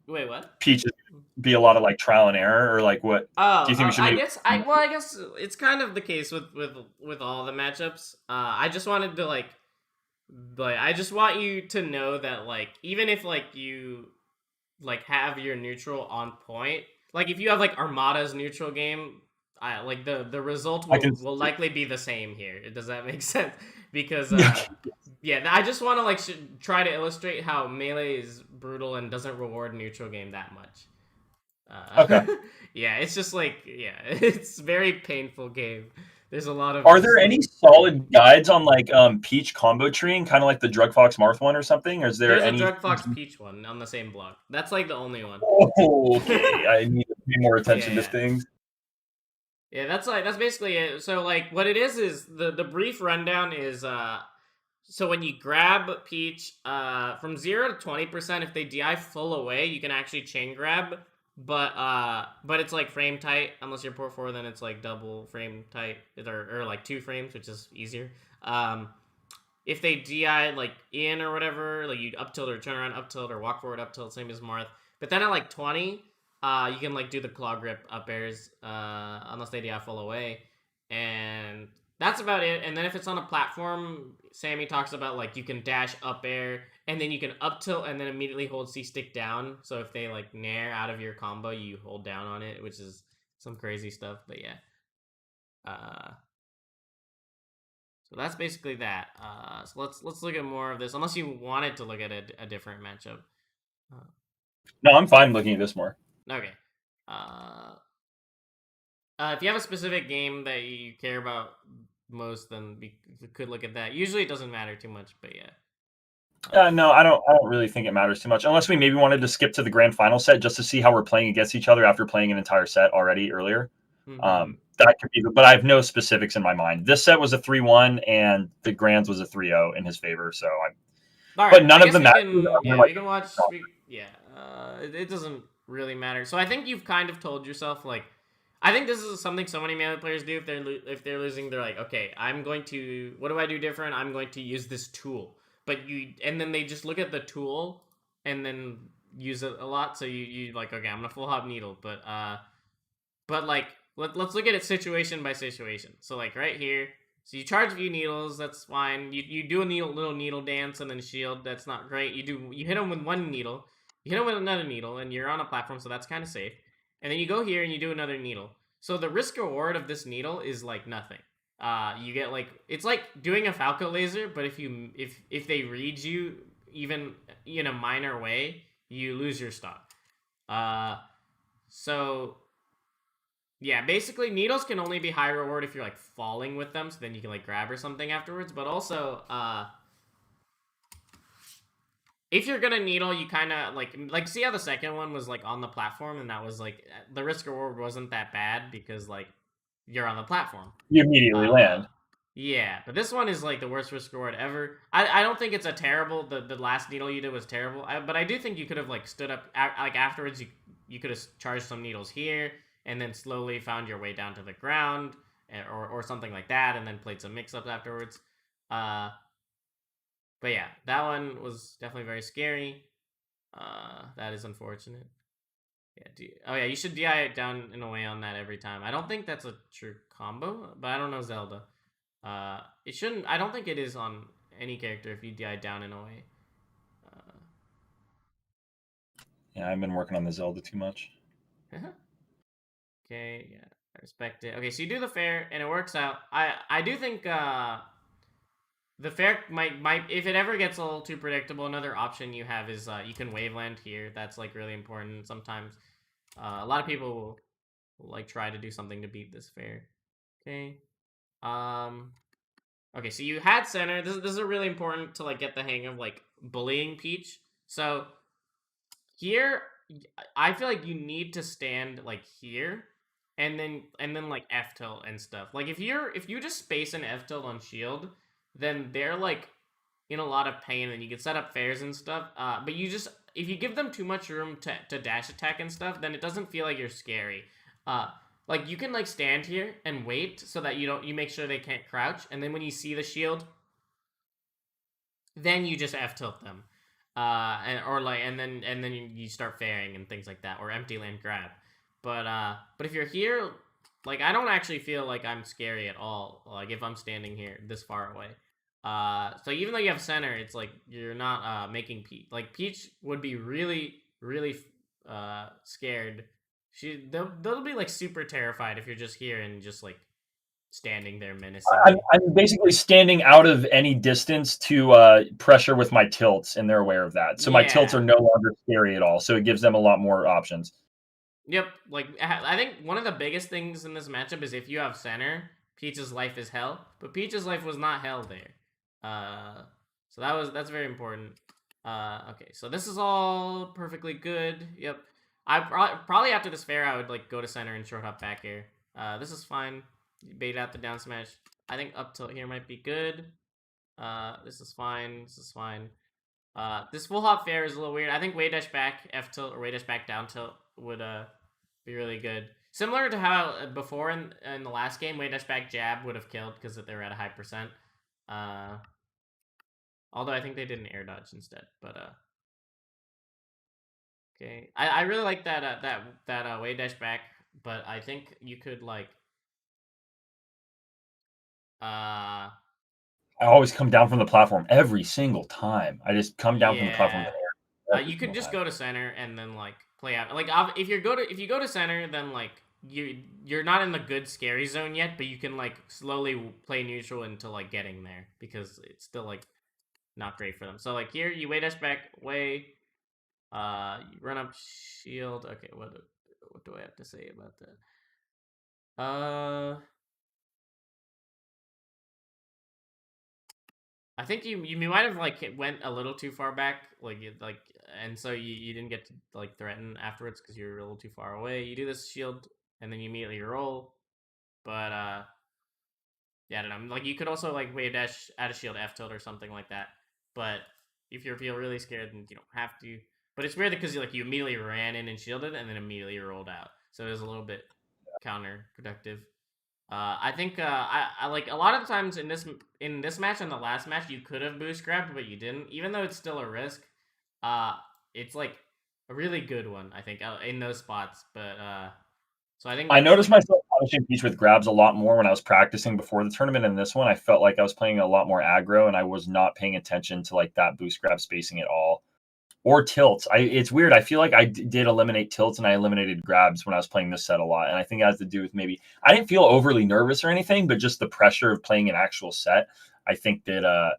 Wait, what?
Peach be a lot of like trial and error, or like what? Do you think we should maybe?
I guess it's kind of the case with all the matchups. I just wanted to I just want you to know that like even if like you like have your neutral on point, like if you have like Armada's neutral game, I like the result
I can.
will likely be the same here. Does that make sense? Because
Yeah.
yeah, I just want to like try to illustrate how melee is brutal and doesn't reward neutral game that much.
Okay.
Yeah, it's just like, yeah, it's very painful game. There's a lot of
Are there
just
any
like,
solid guides on like Peach combo treeing, kind of like the Drug Fox Marth one or something? Or is there
there's a
any?
Drug Fox Peach one on the same block. That's like the only one.
Oh, okay. I need to pay more
Yeah,
attention to
yeah.
things.
Yeah, that's basically it. So like what it is the brief rundown is so when you grab Peach from 0 to 20%, if they DI full away, you can actually chain grab, but it's like frame tight. Unless you're port 4, then it's like double frame tight, or like 2 frames, which is easier. If they DI like in or whatever, like you up tilt or turn around up tilt or walk forward up tilt, same as Marth. But then at like 20, you can like do the claw grip up airs, unless they DI full away, and that's about it. And then if it's on a platform, Sammy talks about like you can dash up air and then you can up tilt and then immediately hold C stick down. So if they like nair out of your combo, you hold down on it, which is some crazy stuff. But yeah. So that's basically that. So let's look at more of this. Unless you wanted to look at a different matchup.
No, I'm fine looking at this more.
Okay. If you have a specific game that you care about most, then we could look at that. Usually it doesn't matter too much, but yeah.
No, I don't. I don't really think it matters too much, unless we maybe wanted to skip to the grand final set just to see how we're playing against each other after playing an entire set already earlier.
Mm-hmm.
That could be, but I have no specifics in my mind. This set was a 3-1, and the grands was a 3-0 in his favor. So,
All
but
right,
none
I
of
guess
the
we
matches
can.
are
Yeah,
like.
we can watch. Yeah, it doesn't really matter. So I think you've kind of told yourself like, I think this is something so many melee players do. If they're losing, they're like, okay, I'm going to. What do I do different? I'm going to use this tool. But and then they just look at the tool and then use it a lot. So you like, okay, I'm gonna full hop needle, but like, let's look at it situation by situation. So like right here, so you charge a few needles, that's fine. You do a little needle dance and then shield, that's not great. You hit them with one needle, you hit them with another needle, and you're on a platform, so that's kind of safe. And then you go here and you do another needle. So the risk reward of this needle is like nothing. You get like, it's like doing a Falco laser, but if they read you even in a minor way, you lose your stock. Uh, so yeah, basically needles can only be high reward if you're like falling with them, so then you can like grab or something afterwards. But also, if you're gonna needle, you kind of like see how the second one was like on the platform, and that was like the risk reward wasn't that bad because like you're on the platform.
You immediately
Uh,
land.
yeah, but this one is like the worst risk reward ever. I don't think it's a terrible. The last needle you did was terrible. But I do think you could have like stood up like afterwards. You could have charged some needles here and then slowly found your way down to the ground or something like that, and then played some mix ups afterwards. Uh, but yeah, that one was definitely very scary. That is unfortunate. Yeah. Oh yeah, you should DI it down in a way on that every time. I don't think that's a true combo, but I don't know Zelda. It shouldn't. I don't think it is on any character if you DI down in a way.
Yeah, I've been working on the Zelda too much.
Okay, yeah, I respect it. Okay, so you do the fair and it works out. I do think the fair might if it ever gets a little too predictable. Another option you have is you can waveland here. That's like really important. Sometimes a lot of people will like try to do something to beat this fair. Okay. Um. Okay, so you had center. This is really important to like get the hang of like bullying Peach. So here, I feel like you need to stand like here, and then like F tilt and stuff. Like if you just space an F tilt on shield, then they're like in a lot of pain, and you can set up fairs and stuff. But you just if you give them too much room to dash attack and stuff, then it doesn't feel like you're scary. Uh, like you can like stand here and wait so that you make sure they can't crouch, and then when you see the shield, then you just F tilt them, and then you start fairing and things like that, or empty land grab. But if you're here, like I don't actually feel like I'm scary at all. Like if I'm standing here this far away. So even though you have center, it's like you're not making Peach. Like Peach would be really scared. They'll be like super terrified if you're just here and just like standing there
I'm,
menacingly.
I'm basically standing out of any distance to pressure with my tilts, and they're aware of that. So my tilts
Yeah.
are no longer scary at all. So it gives them a lot more options.
Yep, like I think one of the biggest things in this matchup is if you have center, Peach's life is hell, but Peach's life was not hell there. Uh, so that's very important. Okay, so this is all perfectly good. Yep, probably after this fair I would like go to center and short hop back here. This is fine. Bait out the down smash. I think up tilt here might be good. This is fine. This is fine. This full hop fair is a little weird. I think way dash back F tilt or way dash back down tilt would be really good. Similar to how before in the last game, way dash back jab would have killed because they were at a high percent. Uh, although I think they did an air dodge instead. But okay, I really like that way dash back, but I think you could like uh
I always come down from the platform every single time. I just come down from the platform
yeah.
every
You could
single
just
time.
go to center and then like play out. Like if you go to center, then like you're not in the good scary zone yet, but you can like slowly play neutral into like getting there because it's still like not great for them. So like here, you way dash back way, you run up shield. Okay, what do I have to say about that? Uh, I think you might have like went a little too far back, and so you didn't get to like threaten afterwards because you're a little too far away. You do this shield, and then you immediately roll. But yeah, I don't know. Like you could also like wave dash, add a shield F tilt or something like that. But if you feel really scared, then you don't have to. But it's weird because you immediately ran in and shielded, and then immediately rolled out. So it was a little bit counterproductive. I think I like a lot of the times in this match and the last match you could have boost grabbed, but you didn't. Even though it's still a risk, uh, it's like a really good one. I think in those spots. But so I think
I
that's
noticed
like
myself punishing Peach with grabs a lot more when I was practicing before the tournament. In this one, I felt like I was playing a lot more aggro, and I was not paying attention to like that boost grab spacing at all, or tilts. It's weird. I feel like I did eliminate tilts and I eliminated grabs when I was playing this set a lot, and I think it has to do with maybe I didn't feel overly nervous or anything, but just the pressure of playing an actual set. I think that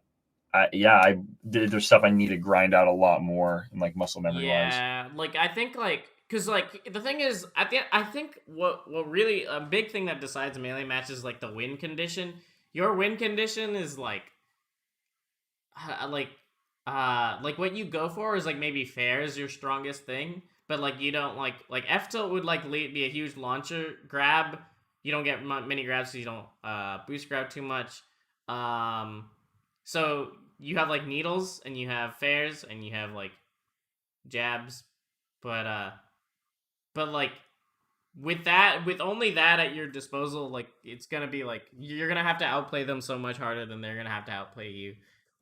there's stuff I need to grind out a lot more in like muscle memory wise.
yeah, like I think like because like the thing is at the end, I think what really a big thing that decides melee matches like the win condition. Your win condition is uh, like like what you go for is like maybe fair is your strongest thing, but like you don't like F tilt would like be a huge launcher grab. You don't get many grabs, so you don't boost grab too much. Um, so you have like needles and you have fairs and you have like jabs, but like with only that at your disposal, like it's gonna be like you're gonna have to outplay them so much harder than they're gonna have to outplay you.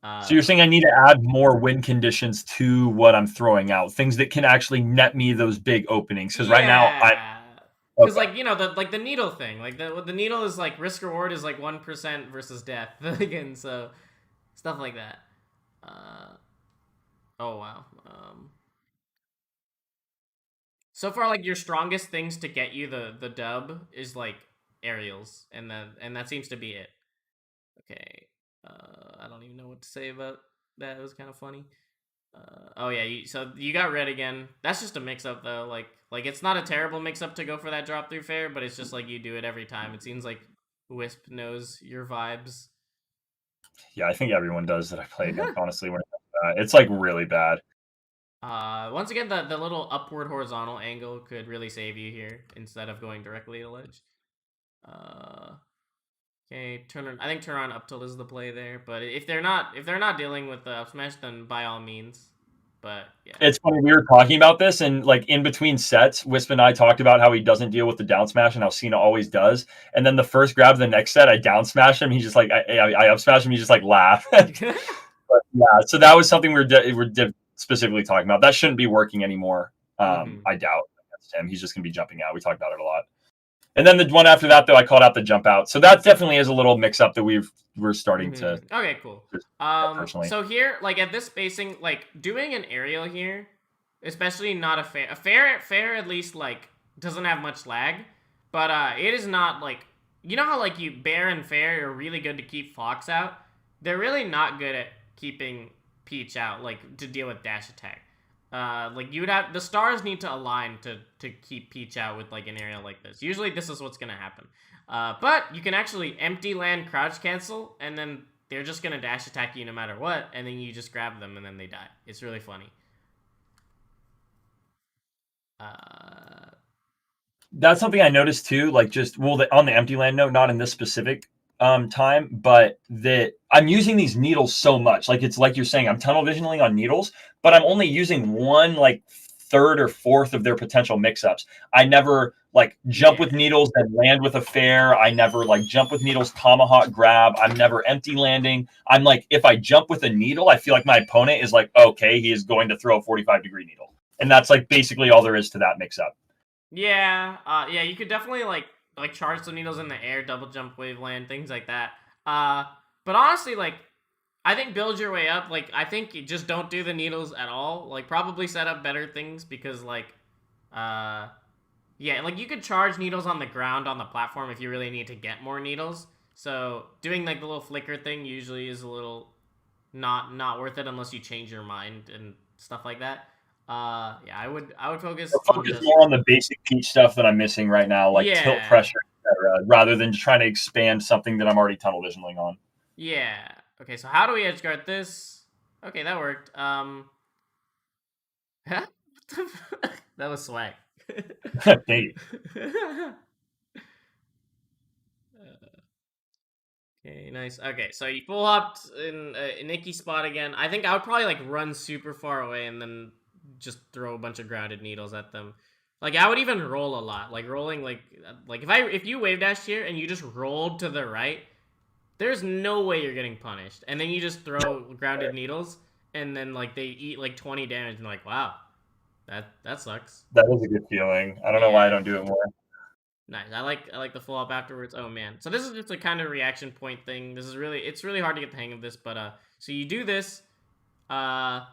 So you're
So
saying I need to add more win conditions to what I'm throwing out, things that can actually net me those big openings. Because right now I
yeah, because
okay.
like the needle thing, like the needle is like risk reward is like 1% versus death again, so stuff like that. Uh, oh wow. So far, like your strongest things to get you the dub is like aerials, and that seems to be it. Okay. I don't even know what to say about that. It was kind of funny. Oh yeah, so you got red again. That's just a mix up though. Like it's not a terrible mix up to go for that drop through fair, but it's just like you do it every time. It seems like Wisp knows your vibes.
Yeah, I think everyone does that I play against. Honestly, when it's like really bad.
Once again, the little upward horizontal angle could really save you here instead of going directly to ledge. Uh, okay, I think turn on up tilt is the play there. But if they're not dealing with the up smash, then by all means. But yeah.
It's funny, we were talking about this, and like in between sets, Wisp and I talked about how he doesn't deal with the down smash and how Cena always does. And then the first grab of the next set, I down smash him. He's just like, I up smash him. He just like laugh. But yeah, so that was something we're specifically talking about. That shouldn't be working anymore.
Mm-hmm.
I doubt against him. He's just going to be jumping out. We talked about it a lot. And then the one after that, though, I called out the jump out. So that definitely is a little mix up that we're starting to
Okay, cool.
personally.
So here, like at this spacing, like doing an aerial here, especially not a fair at least like doesn't have much lag, but it is not like you know how like you bear and fair are really good to keep Fox out. They're really not good at keeping Peach out, like to deal with dash attack. Like you would have the stars need to align to keep Peach out with like an aerial like this. Usually this is what's gonna happen. But you can actually empty land crouch cancel, and then they're just gonna dash attack you no matter what, and then you just grab them and then they die. It's really funny. Uh,
That's something I noticed too. Like just on the empty land note, not in this specific time, but that I'm using these needles so much. Like it's like you're saying, I'm tunnel visioning on needles, but I'm only using one like third or fourth of their potential mix-ups. I never like jump
yeah.
with needles and land with a fair. I never like jump with needles, tomahawk grab. I'm never empty landing. I'm like, if I jump with a needle, I feel like my opponent is like, okay, he is going to throw a 45-degree needle. And that's like basically all there is to that mix-up.
Yeah, yeah, you could definitely like charge some needles in the air, double jump, wave land, things like that. But honestly, like I think build your way up. Like I think you just don't do the needles at all. Like probably set up better things because like, yeah, like you could charge needles on the ground on the platform if you really need to get more needles. So doing like the little flicker thing usually is a little not worth it unless you change your mind and stuff like that. Yeah, I would focus on
Focus
just
more on the basic Peach stuff that I'm missing right now, like tilt
yeah,
pressure, etc., rather than trying to expand something that I'm already tunnel visioning on.
yeah. Okay, so how do we edge guard this? Okay, that worked. Huh? What the fuck? That was swag.
Dang.
Okay, nice. Okay, so you full hopped in a Nikki spot again. I think I would probably like run super far away and then just throw a bunch of grounded needles at them. Like I would even roll a lot, like rolling like if you wave dashed here and you just rolled to the right, there's no way you're getting punished. And then you just throw grounded needles and then like they eat like 20 damage and like wow, that sucks.
That is a good feeling. I don't know why I
Yeah.
don't do it more.
Nice. I like the full up afterwards. Oh man. So this is just a kind of reaction point thing. This is it's really hard to get the hang of this, but so you do this, uh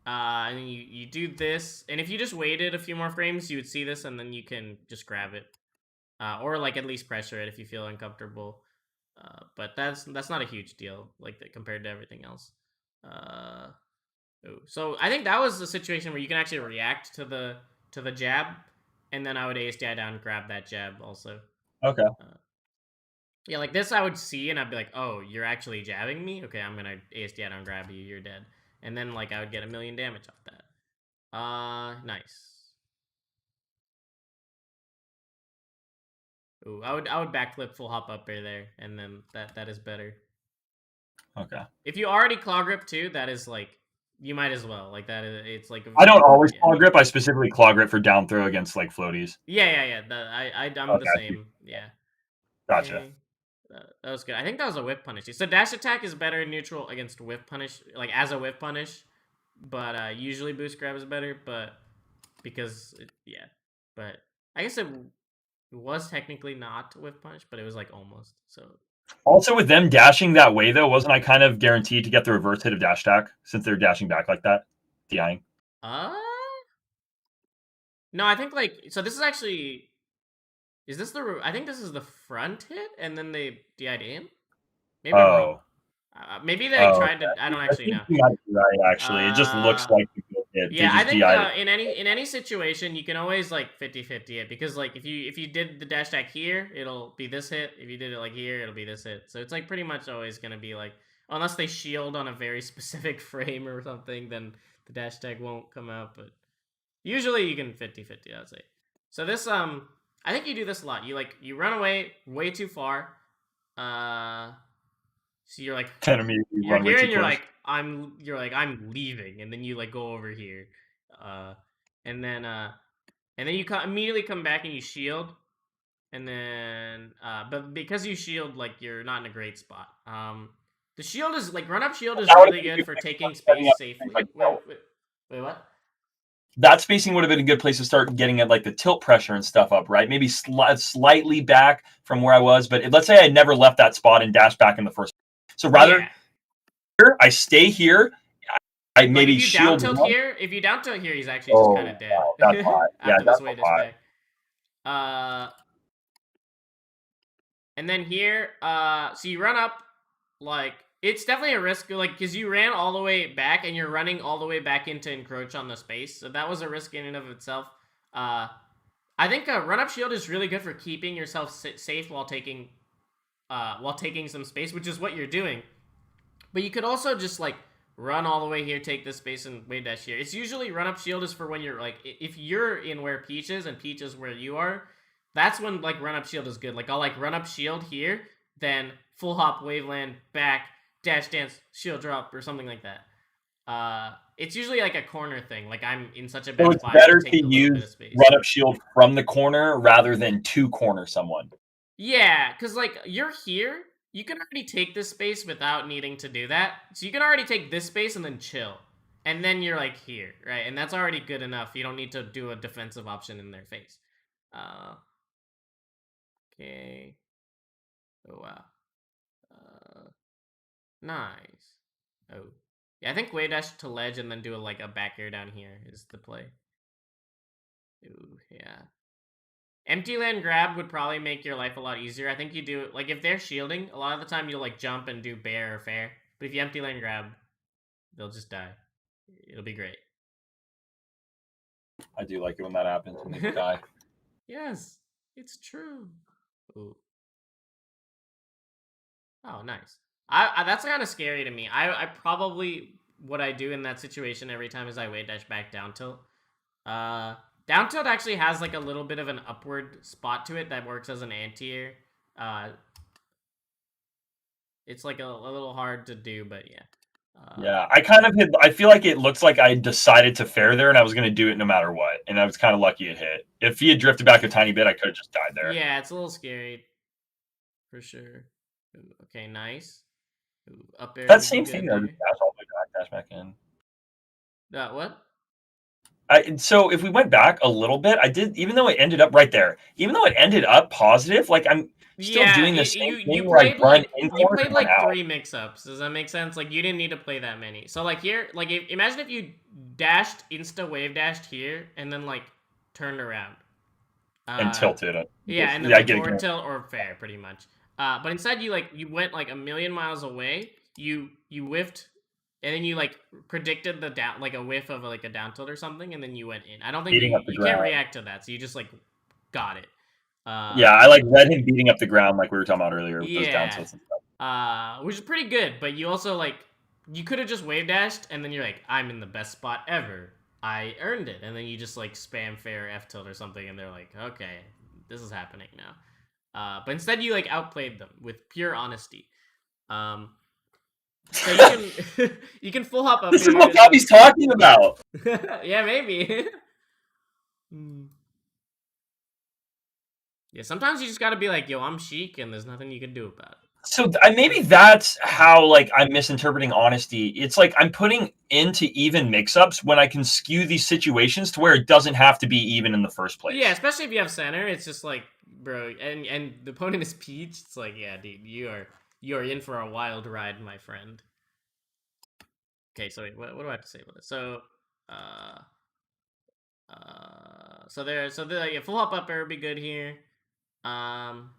and then you do this, and if you just waited a few more frames, you would see this, and then you can just grab it, or like at least pressure it if you feel uncomfortable. But that's not a huge deal like that compared to everything else. Uh, so I think that was the situation where you can actually react to the jab, and then I would ASDI down and grab that jab also.
Okay.
Yeah, like this I would see and I'd be like, oh, you're actually jabbing me? Okay, I'm gonna ASDI down and grab you, you're dead. And then like I would get a million damage off that. Nice. Ooh, I would backflip full hop up air there, and then that is better.
Okay.
If you already claw grip too, that is like you might as well. Like that is it's like
I don't always
yeah.
claw grip. I specifically claw grip for down throw against like floaties.
Yeah. I'm the
Okay.
same. Yeah.
Gotcha.
Okay. That was good. I think that was a whip punish. So dash attack is better in neutral against whip punish, like as a whip punish. But usually boost grab is better. But yeah. But I guess it was technically not whip punish, but it was like almost. So
Also, with them dashing that way, though, wasn't I kind of guaranteed to get the reverse hit of dash attack since they're dashing back like that? DIing.
uh no, I think like so. This is actually is this the I think this is the front hit, and then they DI'd in. Maybe I'm wrong.
Oh.
Maybe they
Oh,
tried to. I
okay.
don't
I
actually
think
know.
you might be right, actually. It just looks
Uh,
like a good hit. They
yeah, I
just
think
DI'd it.
in any situation you can always like 50-50 it because like if you did the dash attack here, it'll be this hit. If you did it like here, it'll be this hit. So it's like pretty much always gonna be like unless they shield on a very specific frame or something, then the dash tag won't come out. But usually you can 50-50, I'd say. So this I think you do this a lot. You run away way too far. Uh so you're like
Then immediately
you're
run way
here
too
and
close.
I'm leaving, and then you like go over here. Uh and then you immediately come back and you shield, and then but because you shield, like you're not in a great spot. The shield is like run up shield is
That would
really
have been a
good
good
for
place to
taking
start setting
space
up things
safely.
like tilt.
Wait, what?
That spacing would have been a good place to start getting at like the tilt pressure and stuff up, right? Maybe slightly back from where I was, but let's say I never left that spot and dashed back in the first. So rather
Yeah.
here, I stay here. I
Like
maybe shield one.
if you down tilt here, he's actually just kind
Oh,
of dead
wow, that's hot. Yeah,
after this
that's
way
a
dash
lot.
back. Uh, and then here, so you run up, like it's definitely a risk, like because you ran all the way back and you're running all the way back into encroach on the space, so that was a risk in and of itself. I think a run up shield is really good for keeping yourself safe while taking some space, which is what you're doing. But you could also just like run all the way here, take this space, and wave dash here. It's usually run up shield is for when you're like if you're in where Peach is and Peach is where you are. That's when like run up shield is good. Like I'll like run up shield here, then full hop waveland back dash dance shield drop or something like that. It's usually like a corner thing. Like I'm in such a
So
bad
it's
spot, I
better
can
to
take a little bit of
use
space.
run up shield from the corner rather than to corner someone.
Yeah, because like you're here, you can already take this space without needing to do that. So you can already take this space and then chill. And then you're like here, right? And that's already good enough. You don't need to do a defensive option in their face. Okay. Oh wow. Nice. Oh. Yeah, I think wave dash to ledge and then do like a back air down here is the play. Ooh, yeah. Empty land grab would probably make your life a lot easier. I think you do like if they're shielding, a lot of the time you'll like jump and do bear or fair. But if you empty land grab, they'll just die. It'll be great.
I do like it when that happens when they die.
Yes, it's true. Ooh. Oh, nice. I that's kind of scary to me. I probably what I do in that situation every time is I wave dash back down tilt. Uh, Down tilt actually has like a little bit of an upward spot to it that works as an anti-air. Uh, it's like a little hard to do, but yeah.
Yeah, I kind of hit. I feel like it looks like I decided to fair there, and I was going to do it no matter what, and I was kind of lucky it hit. If he had drifted back a tiny bit, I could have just died there.
Yeah, it's a little scary for sure. Ooh, okay, nice. Ooh, up air
That
would be
same thing,
good
I just
there.
dash all the way back, dash back in.
What?
So if we went back a little bit, I did, even though it ended up right there, even though it ended up positive, like I'm still
Yeah,
doing the same
you
thing where I
played
run
like
in
you
corners
played
and run
like
out.
3 mix-ups. Does that make sense? Like you didn't need to play that many. So like here, like imagine if you dashed insta wave dashed here and then like turned around.
And
Uh,
tilted.
yeah, and then
I
like
get
forward
it.
tilt or fair, pretty much. But instead you went like a million miles away. You whiffed, and then you like predicted the down like a whiff of like a down tilt or something, and then you went in. I don't think
Beating up the
you can't
ground.
react to that, so you just like got it.
Yeah,
Uh,
I like read him beating up the ground like we were talking about earlier with those down
yeah.
tilts and stuff.
Which is pretty good, but you also like you could have just wave dashed and then you're like, I'm in the best spot ever. I earned it, and then you just like spam fair F tilt or something, and they're like, okay, this is happening now. But instead you like outplayed them with pure honesty. Um, so you can you can full hop up
This is
here.
what Bobby's talking about.
Yeah, maybe. Hmm. Yeah, sometimes you just gotta be like, yo, I'm Sheik, and there's nothing you can do about it.
So maybe that's how like I'm misinterpreting honesty. It's like I'm putting into even mix-ups when I can skew these situations to where it doesn't have to be even in the first
Yeah,
place.
especially if you have center, it's just like, bro, and the opponent is Peach. It's like, yeah, dude, you are in for a wild ride, my friend. Okay, so wait, what do I have to say about this? So, uh, so the yeah, full hop up air would be good here.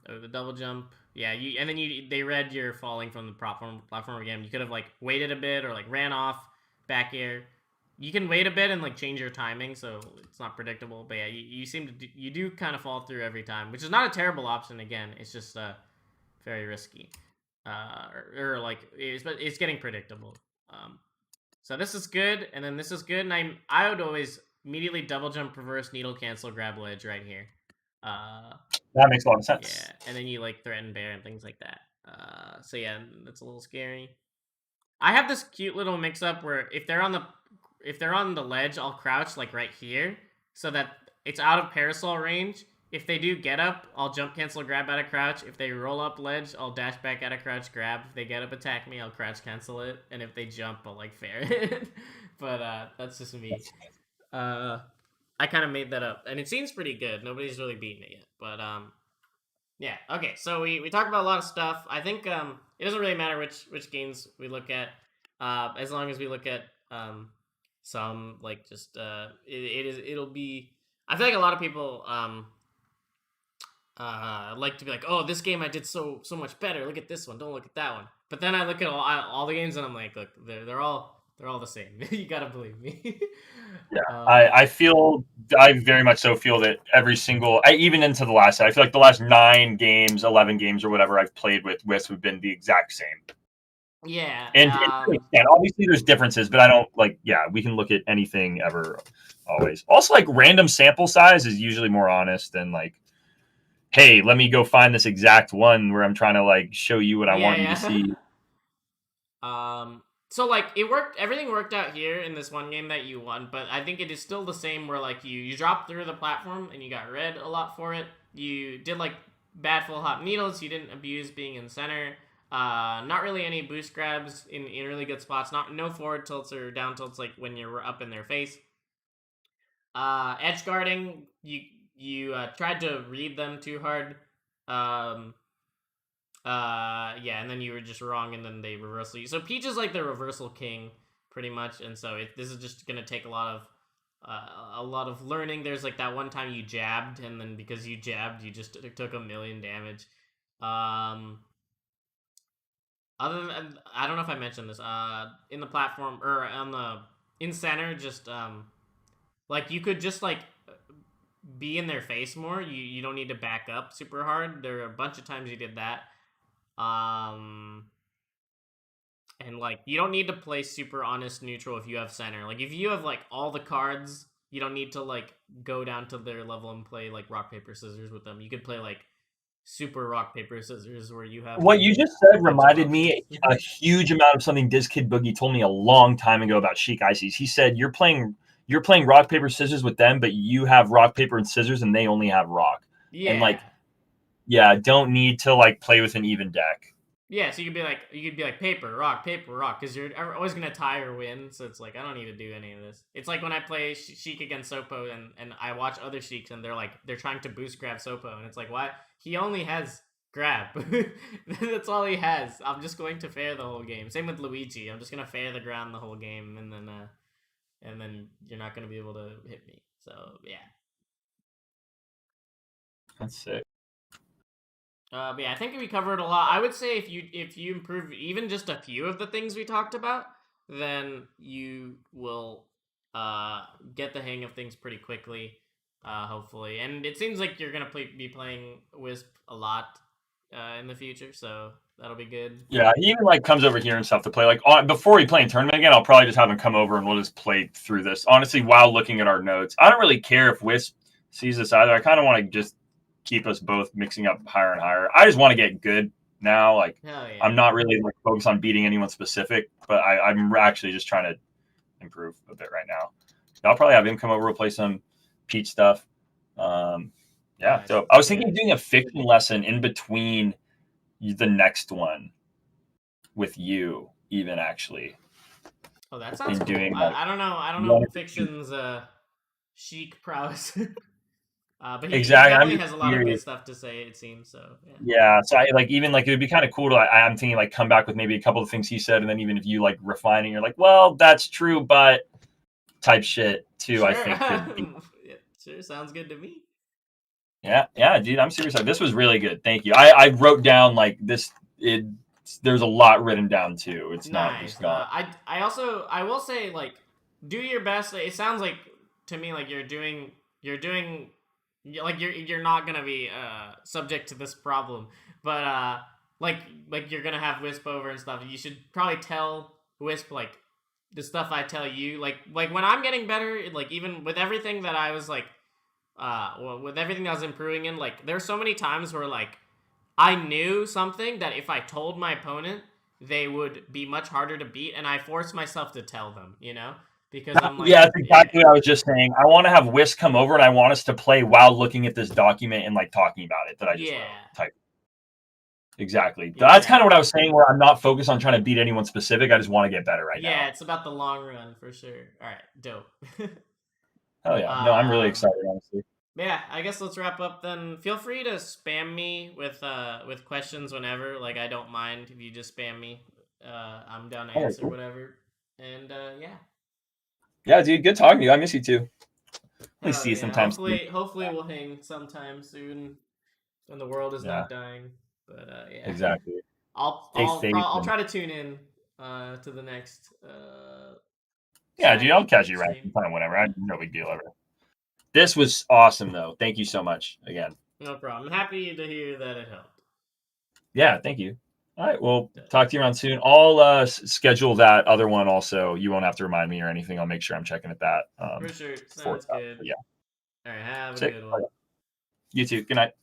Or the double jump, yeah, you and then they read you're falling from the platform again. You could have like waited a bit or like ran off back air. You can wait a bit and like change your timing so it's not predictable. But yeah, you seem to you do kind of fall through every time, which is not a terrible option. Again, it's just very risky. Or like it's getting predictable. Um, so this is good, and then this is good, and I would always immediately double jump, reverse, needle cancel, grab ledge right here. Uh,
That makes a lot of
yeah,
sense.
and then you like threaten bear and things like that. So yeah, that's a little scary. I have this cute little mix up where if they're on the ledge, I'll crouch like right here so that it's out of parasol range. If they do get up, I'll jump cancel grab out of crouch. If they roll up ledge, I'll dash back out of crouch grab. If they get up attack me, I'll crouch cancel it. And if they jump, I'll like fair it. But that's just me. Uh I kind of made that up, and it seems pretty good. Nobody's really beaten it yet, but yeah. Okay. So we talked about a lot of stuff. I think it doesn't really matter which games we look at, as long as we look at some like just it'll be. I feel like a lot of people like to be like, oh, this game I did so much better. Look at this one. Don't look at that one. But then I look at all the games and I'm like, look, they're all the same. You gotta believe me.
Yeah,
um,
I very much so feel that every single, even into the last set, I feel like the last 9 games, 11 games, or whatever I've played with Wisp have been the exact same.
yeah.
And to an extent, obviously there's differences, but I don't like. Yeah, we can look at anything ever, always. Also, like random sample size is usually more honest than like, hey, let me go find this exact one where I'm trying to like show you what I
Yeah,
want you to
yeah.
see.
So like it worked, everything worked out here in this one game that you won, but I think it is still the same where like you dropped through the platform and you got red a lot for it. You did like bad full hop needles, you didn't abuse being in center. Not really any boost grabs in really good spots. Not no forward tilts or down tilts like when you're up in their face. Edge guarding, you tried to read them too hard. Um, yeah, and then you were just wrong, and then they reversal you. So Peach is like the reversal king, pretty much, and so this is just gonna take a lot of learning. There's like that one time you jabbed, and then because you jabbed, you just took a million damage. Um, Other than I don't know if I mentioned this. In the platform or on the in center, just like you could just like be in their face more. You don't need to back up super hard. There are a bunch of times you did that. Um, and like you don't need to play super honest neutral if you have center. Like if you have like all the cards, you don't need to like go down to their level and play like rock paper scissors with them. You could play like super rock paper scissors where you have
What
like
you just said
a bunch of
reminded me
options.
a huge amount of something Diz Kid Boogie told me a long time ago about Sheik Ices. He said you're playing rock paper scissors with them, but you have rock paper and scissors, and they only have rock. And
Yeah.
like, yeah, don't need to like play with an even deck.
Yeah, so you could be like paper, rock, because you're always gonna tie or win. So it's like I don't need to do any of this. It's like when I play Sheik against Sopo, and I watch other Sheiks, and they're trying to boost grab Sopo, and it's like why he only has grab. That's all he has. I'm just going to fair the whole game. Same with Luigi. I'm just gonna fair the ground the whole game, and then you're not gonna be able to hit me. So yeah.
That's sick.
But yeah, I think we covered a lot. I would say if you improve even just a few of the things we talked about, then you will get the hang of things pretty quickly, hopefully. And it seems like you're gonna be playing Wisp a lot in the future, so that'll be good.
Yeah, he even like comes over here and stuff to play. Like before we play in tournament again, I'll probably just have him come over and we'll just play through this. Honestly, while looking at our notes, I don't really care if Wisp sees this either. I kind of want to just keep us both mixing up higher and higher. I just want to get good now. Like
Hell yeah.
I'm not really like focused on beating anyone specific, but I'm actually just trying to improve a bit right now. I'll probably have him come over, we'll play some Peach stuff. Yeah,
Nice.
so I was thinking of doing a fiction lesson in between the next one with you, even actually.
Oh, that sounds cool.
Doing, like,
I don't know Fiction's Sheik prowess. But he
exactly.
definitely has a lot of good stuff to say, it seems. So
yeah. So I like even like it would be kind of cool to I'm thinking like come back with maybe a couple of things he said, and then even if you like refining, you're like, well, that's true, but type shit too.
sure.
I think could be.
Yeah, sure, sounds good to me.
Yeah, dude. I'm serious. This was really good. Thank you. I wrote down like this. There's a lot written down too. It's not
Nice.
just gone.
I will say like do your best. It sounds like to me like you're doing like you're not gonna be subject to this problem, but like you're gonna have Wisp over and stuff. You should probably tell Wisp like the stuff I tell you. Like when I'm getting better, like even with everything that I was like with everything that I was improving in, like there's so many times where like I knew something that if I told my opponent, they would be much harder to beat, and I forced myself to tell them, because I'm like,
yeah, that's exactly what I was just saying. I want to have Wisp come over, and I want us to play while looking at this document and like talking about it that I just wrote. Type. Exactly.
Yeah.
That's kind of what I was saying, where I'm not focused on trying to beat anyone specific. I just want to get better right now.
Yeah, it's about the long run for sure. All right, dope.
Hell yeah. No, I'm really excited, honestly.
Yeah, I guess let's wrap up then. Feel free to spam me with questions whenever. Like I don't mind if you just spam me. I'm down to answer whatever. And yeah.
Yeah, dude, good talking to you. I miss you too. Let me see you sometime.
Hopefully we'll hang sometime soon when the world is not dying. But yeah.
Exactly.
I'll try to tune in to the next
yeah, dude, I'll catch you right sometime whenever. No big deal ever. This was awesome though. Thank you so much again.
No problem. I'm happy to hear that it helped.
Yeah, thank you. All right, we'll talk to you around soon. I'll schedule that other one also. You won't have to remind me or anything. I'll make sure I'm checking at that.
For sure. Sounds good.
Yeah.
All right, have a good one.
You too. Good night.